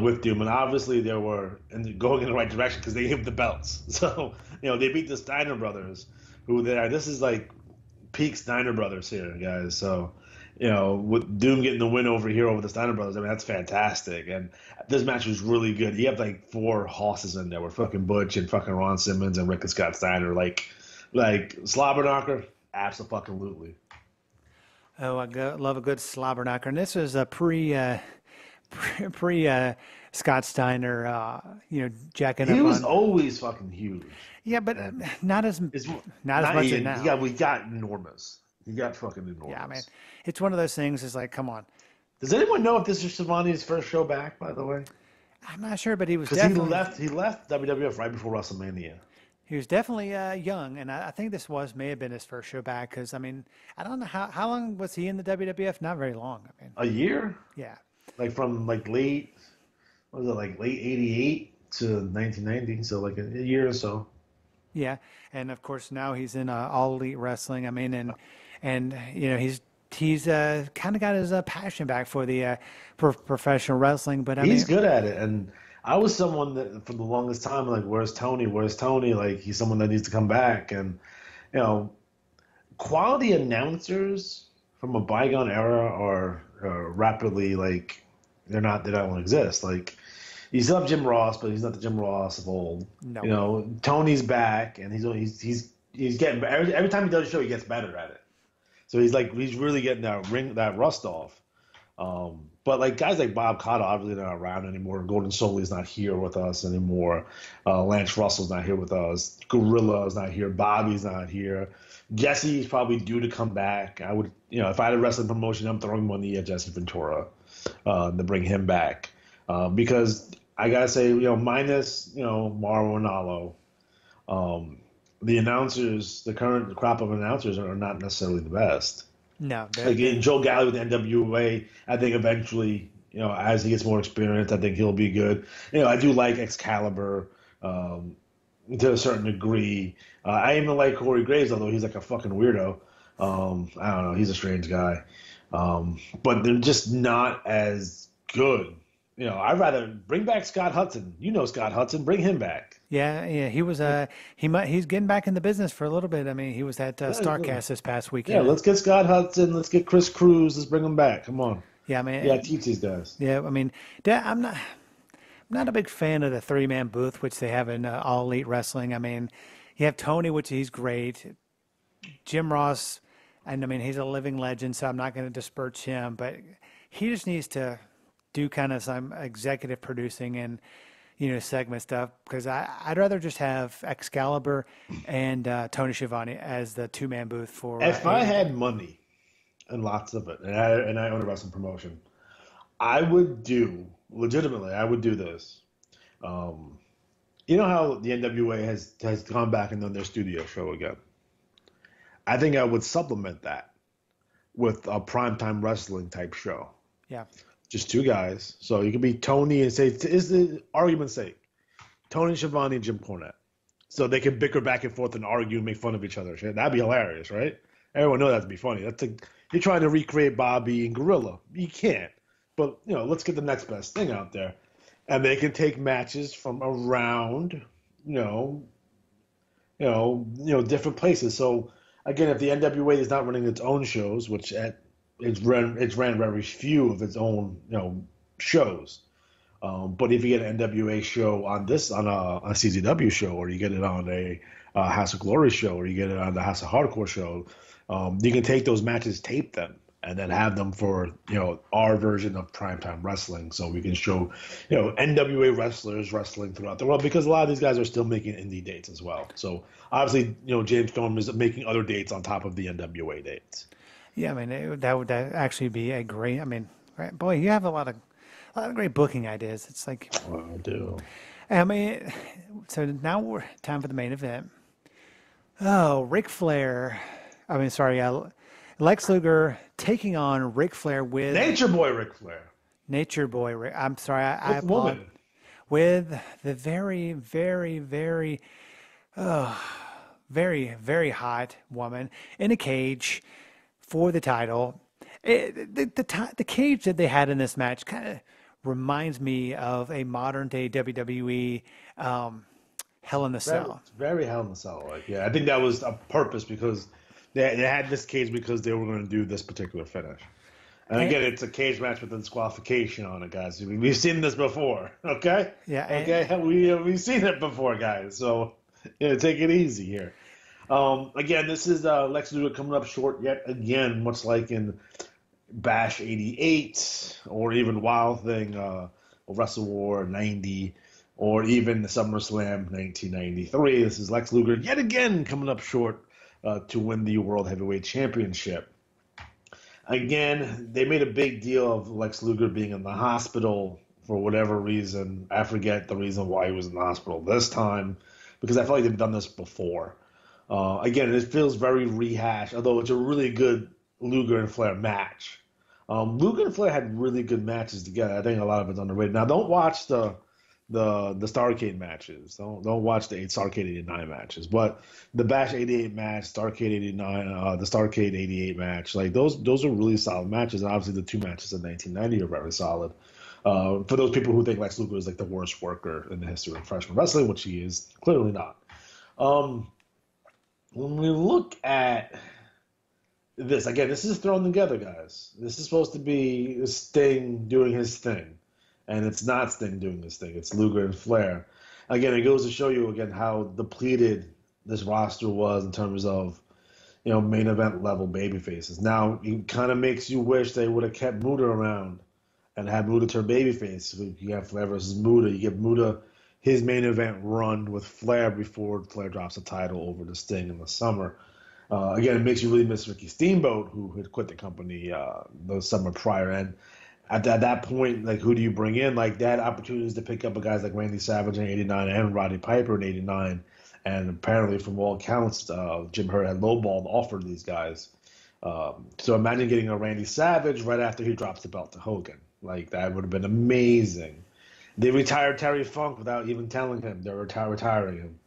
with Doom, and obviously they were going in the right direction because they gave the belts. So they beat the Steiner brothers, who this is like peak Steiner brothers here, guys. So. With Doom getting the win over here over the Steiner brothers, I mean, that's fantastic. And this match was really good. You have like 4 hosses in there with fucking Butch and fucking Ron Simmons and Rick and Scott Steiner. Like slobber knocker, absolutely. Oh, I love a good slobber knocker. And this was a pre Scott Steiner, jacking up. He was always fucking huge. Yeah, but not as much as now. Yeah, we got enormous. He got fucking enormous. Yeah, man. It's one of those things. It's like, come on. Does anyone know if this is Shivani's first show back, by the way? I'm not sure, but he was definitely... Because he left WWF right before WrestleMania. He was definitely young, and I think this may have been his first show back because, I mean, I don't know how long was he in the WWF? Not very long. I mean, a year? Yeah. Like from late 88 to 1990, so like a year or so. Yeah, and of course now he's in All Elite Wrestling. I mean, and he's kind of got his passion back for the professional wrestling. But he's good at it, and I was someone that for the longest time like, where's Tony? Where's Tony? Like he's someone that needs to come back, and quality announcers from a bygone era are rapidly like they don't exist. Like you still have Jim Ross, but he's not the Jim Ross of old. No. Tony's back, and he's getting every time he does a show, he gets better at it. So he's really getting that rust off. But like guys like Bob Cotto obviously not around anymore. Gordon Soley's not here with us anymore. Lance Russell's not here with us. Gorilla's not here. Bobby's not here. Jesse's probably due to come back. I would, if I had a wrestling promotion, I'm throwing money at Jesse Ventura to bring him back. Because I gotta say, minus Mauro Ranallo, the announcers, the current crop of announcers are not necessarily the best. No. Again, Joe Galli with the NWA, I think eventually, as he gets more experience, I think he'll be good. I do like Excalibur to a certain degree. I even like Corey Graves, although he's like a fucking weirdo. I don't know. He's a strange guy. But they're just not as good. I'd rather bring back Scott Hudson. Scott Hudson. Bring him back. Yeah. He was he's getting back in the business for a little bit. I mean, he was at StarCast this past weekend. Yeah, let's get Scott Hudson. Let's get Chris Cruz. Let's bring him back. Come on. Yeah, I mean, yeah, teach these guys. Yeah, I mean, I'm not a big fan of the 3-man booth, which they have in All Elite Wrestling. I mean, you have Tony, which he's great. Jim Ross, and I mean, he's a living legend, so I'm not going to disparage him, but he just needs to do kind of some executive producing and, segment stuff, because I'd rather just have Excalibur and Tony Schiavone as the 2-man booth for. If I had money and lots of it, and I own a wrestling promotion, I would do this. You know how the NWA has gone back and done their studio show again? I think I would supplement that with a primetime wrestling type show. Yeah. Just 2 guys. So you could be Tony and say, is the argument's sake, Tony Schiavone and Jim Cornette. So they can bicker back and forth and argue and make fun of each other. That'd be hilarious, right? Everyone knows that'd be funny. That's like, you're trying to recreate Bobby and Gorilla. You can't. But, let's get the next best thing out there. And they can take matches from around, different places. So, again, if the NWA is not running its own shows, which it's ran very few of its own, shows. But if you get an NWA show on a CZW show, or you get it on a House of Glory show, or you get it on the House of Hardcore show, you can take those matches, tape them, and then have them for, our version of primetime wrestling. So we can show, NWA wrestlers wrestling throughout the world, because a lot of these guys are still making indie dates as well. So obviously, James Storm is making other dates on top of the NWA dates. Yeah, I mean, that would actually be a great, I mean, right, boy, you have a lot of great booking ideas. It's like, well, I do. I mean, so now we're time for the main event. Oh, Lex Luger taking on Ric Flair with Nature Boy Ric Flair. Nature Boy Ric. I'm sorry, I apologize. With the very, very, very, very, very hot woman in a cage for the title. The cage that they had in this match kind of reminds me of a modern day WWE Hell in the Cell. Very Hell in the Cell. I think that was a purpose, because they had this cage because they were going to do this particular finish. And again, it's a cage match with a disqualification on it, guys. We've seen this before, okay? Yeah. Okay, we've seen it before, guys. So take it easy here. Again, this is Lex Luger coming up short yet again, much like in Bash 88, or even Wild Thing, Wrestle War 90, or even the SummerSlam 1993. This is Lex Luger yet again coming up short to win the World Heavyweight Championship. Again, they made a big deal of Lex Luger being in the hospital for whatever reason. I forget the reason why he was in the hospital this time, because I feel like they've done this before. Again, it feels very rehashed, although it's a really good Luger and Flair match. Luger and Flair had really good matches together. I think a lot of it's underrated. Now, don't watch the Starrcade matches. Don't watch the Starrcade 89 matches. But the Bash 88 match, Starrcade 89, the Starrcade 88 match, like those are really solid matches. And obviously the 2 matches in 1990 are very solid. For those people who think Lex Luger is like the worst worker in the history of professional wrestling, which he is clearly not. When we look at this, again, this is thrown together, guys. This is supposed to be Sting doing his thing. And it's not Sting doing this thing. It's Luger and Flair. Again, it goes to show you, again, how depleted this roster was in terms of, main event level baby faces. Now, it kind of makes you wish they would have kept Muta around and had Muta turn babyface. You have Flair versus Muta. You give Muta his main event run with Flair before Flair drops the title over to Sting in the summer. Again, it makes you really miss Ricky Steamboat, who had quit the company the summer prior. And at that point, like, who do you bring in? Like, they had opportunities to pick up guys like Randy Savage in '89 and Roddy Piper in '89. And apparently, from all accounts, Jim Hurt had lowballed offered these guys. So imagine getting a Randy Savage right after he drops the belt to Hogan. Like, that would have been amazing. They retired Terry Funk without even telling him they're retiring him.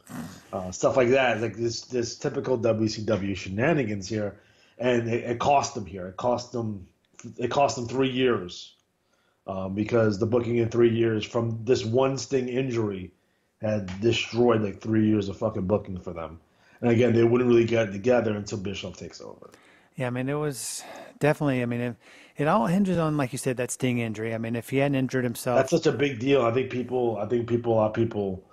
Stuff like that. Like this typical WCW shenanigans here, and it cost them here. It cost them 3 years because the booking in 3 years from this one Sting injury had destroyed like 3 years of fucking booking for them. And again, they wouldn't really get it together until Bischoff takes over. Yeah, I mean, it was definitely, I mean, it all hinges on, like you said, that Sting injury. I mean, if he hadn't injured himself. That's such a big deal. I think a lot of people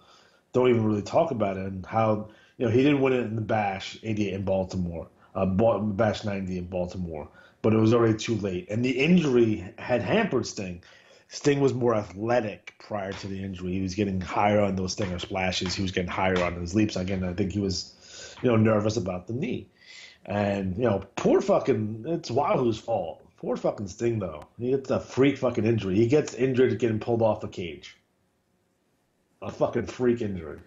don't even really talk about it, and how, he didn't win it in the Bash 88 in Baltimore, Bash 90 in Baltimore, but it was already too late. And the injury had hampered Sting. Sting was more athletic prior to the injury. He was getting higher on those Stinger splashes. He was getting higher on his leaps. Again, I think he was, nervous about the knee. And, poor fucking, it's Wahoo's fault. Poor fucking Sting, though. He gets a freak fucking injury. He gets injured getting pulled off the cage. A fucking freak injury.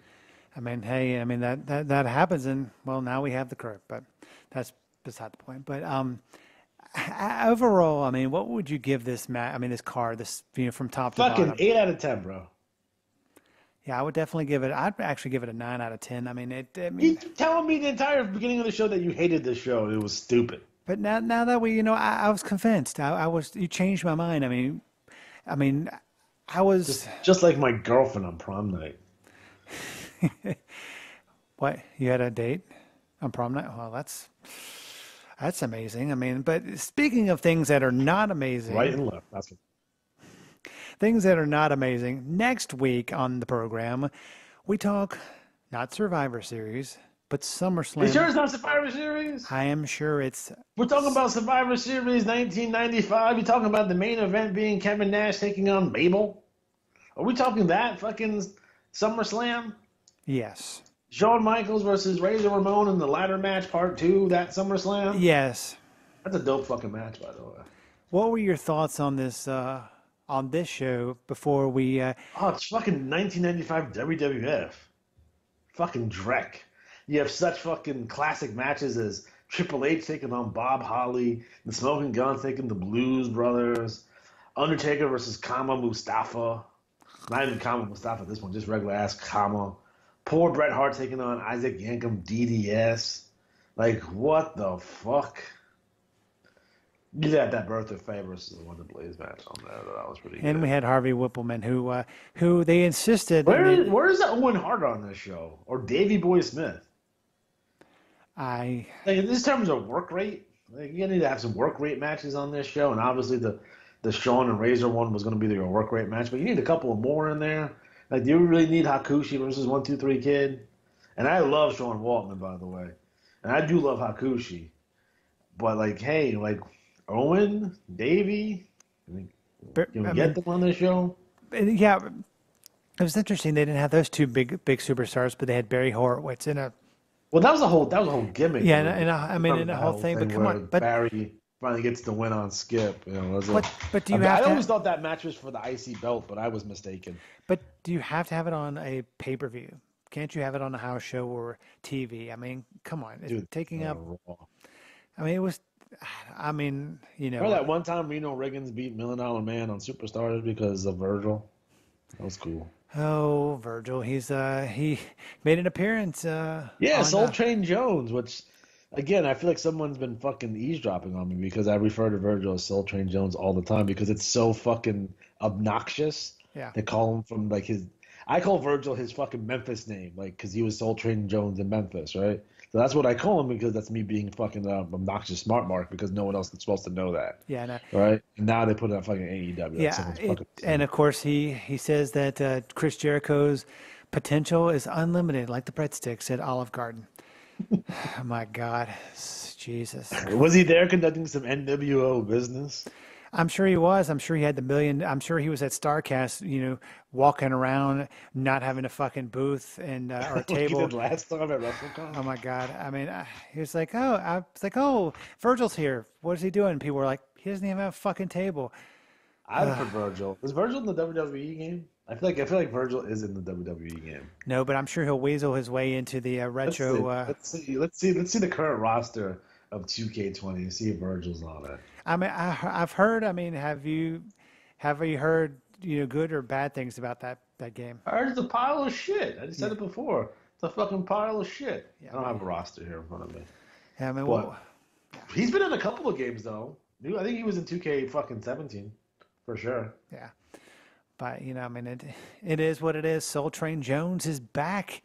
I mean, hey, I mean, that happens, and, well, now we have the curve, but that's beside the point. But overall, I mean, what would you give this match? I mean, this card, from top to bottom. Fucking 8 out of 10, bro. Yeah, I would definitely give it. I'd actually give it a 9 out of 10. I mean, you telling me the entire beginning of the show that you hated this show. It was stupid. But now that we, I was convinced. You changed my mind. I mean, I was just like my girlfriend on prom night. What? You had a date on prom night? Well, that's amazing. I mean, but speaking of things that are not amazing, right and left. That's what. Things that are not amazing. Next week on the program, we talk not Survivor Series, but SummerSlam. You sure it's not Survivor Series? I am sure it's. We're talking about Survivor Series 1995. You're talking about the main event being Kevin Nash taking on Mabel? Are we talking that fucking SummerSlam? Yes. Shawn Michaels versus Razor Ramon in the ladder match part 2, that SummerSlam? Yes. That's a dope fucking match, by the way. What were your thoughts on this show before we... it's fucking 1995 WWF. Fucking Drek. You have such fucking classic matches as Triple H taking on Bob Holly, the Smoking Gun taking the Blues Brothers, Undertaker versus Kama Mustafa. Not even Kama Mustafa at this one, just regular ass Kama. Poor Bret Hart taking on Isaac Yankem DDS. Like, what the fuck? You had that Bertha Faye versus the Wonder Blaze match on there. That was pretty good. And we had Harvey Whippleman, who they insisted... Where's Owen Hart on this show? Or Davey Boy Smith? Like, in these terms of work rate, like, you need to have some work rate matches on this show, and obviously the Shawn and Razor one was going to be your work rate match, but you need a couple more in there. Like, do you really need Hakushi versus 1-2-3 Kid? And I love Sean Waltman, by the way, and I do love Hakushi, but like, hey, like Owen, Davey, can we get them on this show? Yeah, it was interesting. They didn't have those two big superstars, but they had Barry Horowitz in a. Well, that was a whole gimmick. Yeah, and a whole thing. But come on, but Barry finally gets the win on Skip. But do you have? I always thought that match was for the IC belt, but I was mistaken. But do you have to have it on a pay-per-view? Can't you have it on a house show or TV? I mean, come on, it's taking up. I mean, it was. I mean, Remember that one time Reno Riggins beat $1 Million Man on Superstars because of Virgil? That was cool. Oh, Virgil, he made an appearance. Soul Train Jones, which, again, I feel like someone's been fucking eavesdropping on me because I refer to Virgil as Soul Train Jones all the time because it's so fucking obnoxious. Yeah. They call him from like I call Virgil his fucking Memphis name, like, because he was Soul Train Jones in Memphis, right? So that's what I call him because that's me being fucking obnoxious smart mark because no one else is supposed to know that. Yeah, no. Right? And now they put it on fucking AEW. Yeah, and of course he says that Chris Jericho's potential is unlimited, like the breadsticks at Olive Garden. Oh my God, Jesus. Was he there conducting some NWO business? I'm sure he was. I'm sure he had the million. I'm sure he was at StarCast, walking around, not having a fucking booth and or Like he table. did last time at WrestleCon? Oh my God! I mean, he was like, oh, Virgil's here. What is he doing? People were like, he doesn't even have a fucking table. I'd put Virgil. Is Virgil in the WWE game? I feel like Virgil is in the WWE game. No, but I'm sure he'll weasel his way into the retro. Let's see the current roster of 2K20 and see if Virgil's on it. I mean, I've heard. I mean, have you heard good or bad things about that game? I heard it's a pile of shit. I just said it before. It's a fucking pile of shit. Yeah, I don't have a roster here in front of me. Yeah, I mean, He's been in a couple of games though. I think he was in 2K fucking 17 for sure. Yeah. But, I mean, it is what it is. Soul Train Jones is back.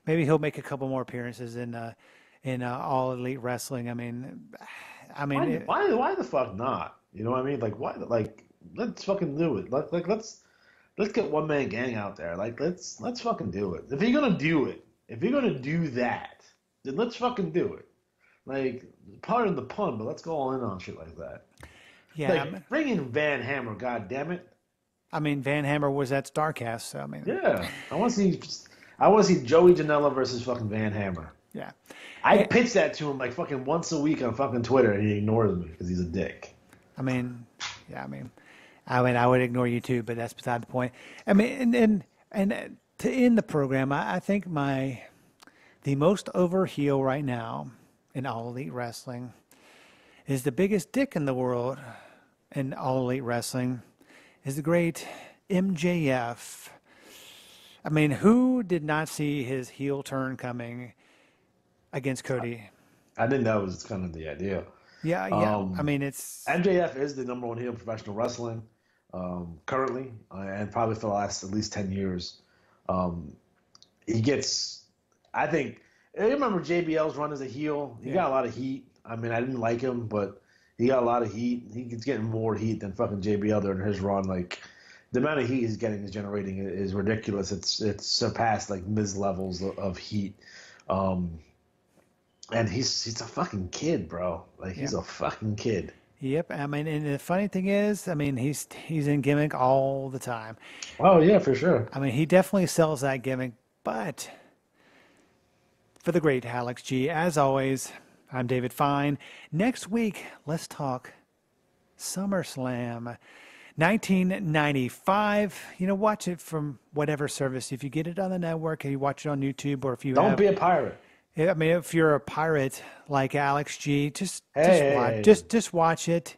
Maybe he'll make a couple more appearances in All Elite Wrestling. I mean, why the fuck not? You know what I mean? Like, why? Like, let's fucking do it. Let's get One Man Gang out there. Like, let's fucking do it. If you're gonna do it, if you're gonna do that, then let's fucking do it. Like, pardon the pun, but let's go all in on shit like that. Yeah. Like, bring in Van Hammer, god damn it. I mean, Van Hammer was at StarCast, so I mean. Yeah, I want to see Joey Janela versus fucking Van Hammer. Yeah. I pitch that to him like fucking once a week on fucking Twitter, and he ignores me because he's a dick. I mean, yeah. I would ignore you too, but that's beside the point. I mean, and to end the program, I think the most over heel right now in All Elite Wrestling is the biggest dick in the world in All Elite Wrestling. Is the great MJF. I mean, who did not see his heel turn coming against Cody? I think that was kind of the idea. Yeah. I mean, it's MJF is the number one heel in professional wrestling currently, and probably for the last at least 10 years. He gets, I think, I remember JBL's run as a heel. He got a lot of heat. I mean, I didn't like him, but he got a lot of heat. He's getting more heat than fucking JBL during his run. Like, the amount of heat he's getting is generating is ridiculous. It's surpassed like Miz levels of heat. And he's a fucking kid, bro. Like, he's a fucking kid. Yep. I mean, and the funny thing is, I mean, he's in gimmick all the time. Oh yeah, for sure. I mean, he definitely sells that gimmick. But for the great Alex G, as always, I'm David Fine. Next week, let's talk SummerSlam 1995. Watch it from whatever service. If you get it on the network and you watch it on YouTube, or if you don't be a pirate. I mean, if you're a pirate like Alex G, just watch it.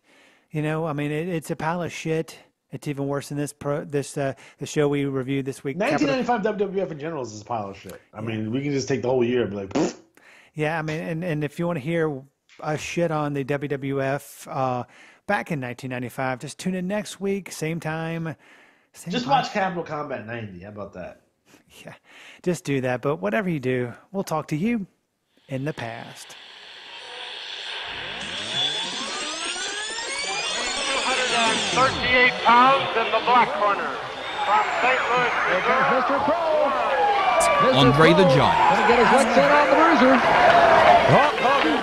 I mean, it's a pile of shit. It's even worse than the show we reviewed this week. 1995 WWF in general is a pile of shit. I mean, we can just take the whole year and be like, pfft. Yeah, I mean, and if you want to hear us shit on the WWF back in 1995, just tune in next week, same time. Watch Capital Combat 90. How about that? Yeah, just do that. But whatever you do, we'll talk to you in the past. 238 pounds in the black corner. From St. Louis, Here comes Mr. Pro. Andre the Giant. Gonna get his leg set on the bruiser. Hulk Hogan.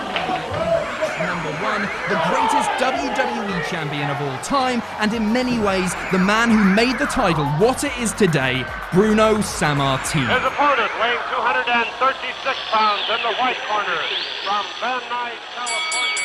Number one, the greatest WWE champion of all time, and in many ways, the man who made the title what it is today, Bruno Sammartino. His opponent weighing 236 pounds in the white corner. From Van Nuys, California.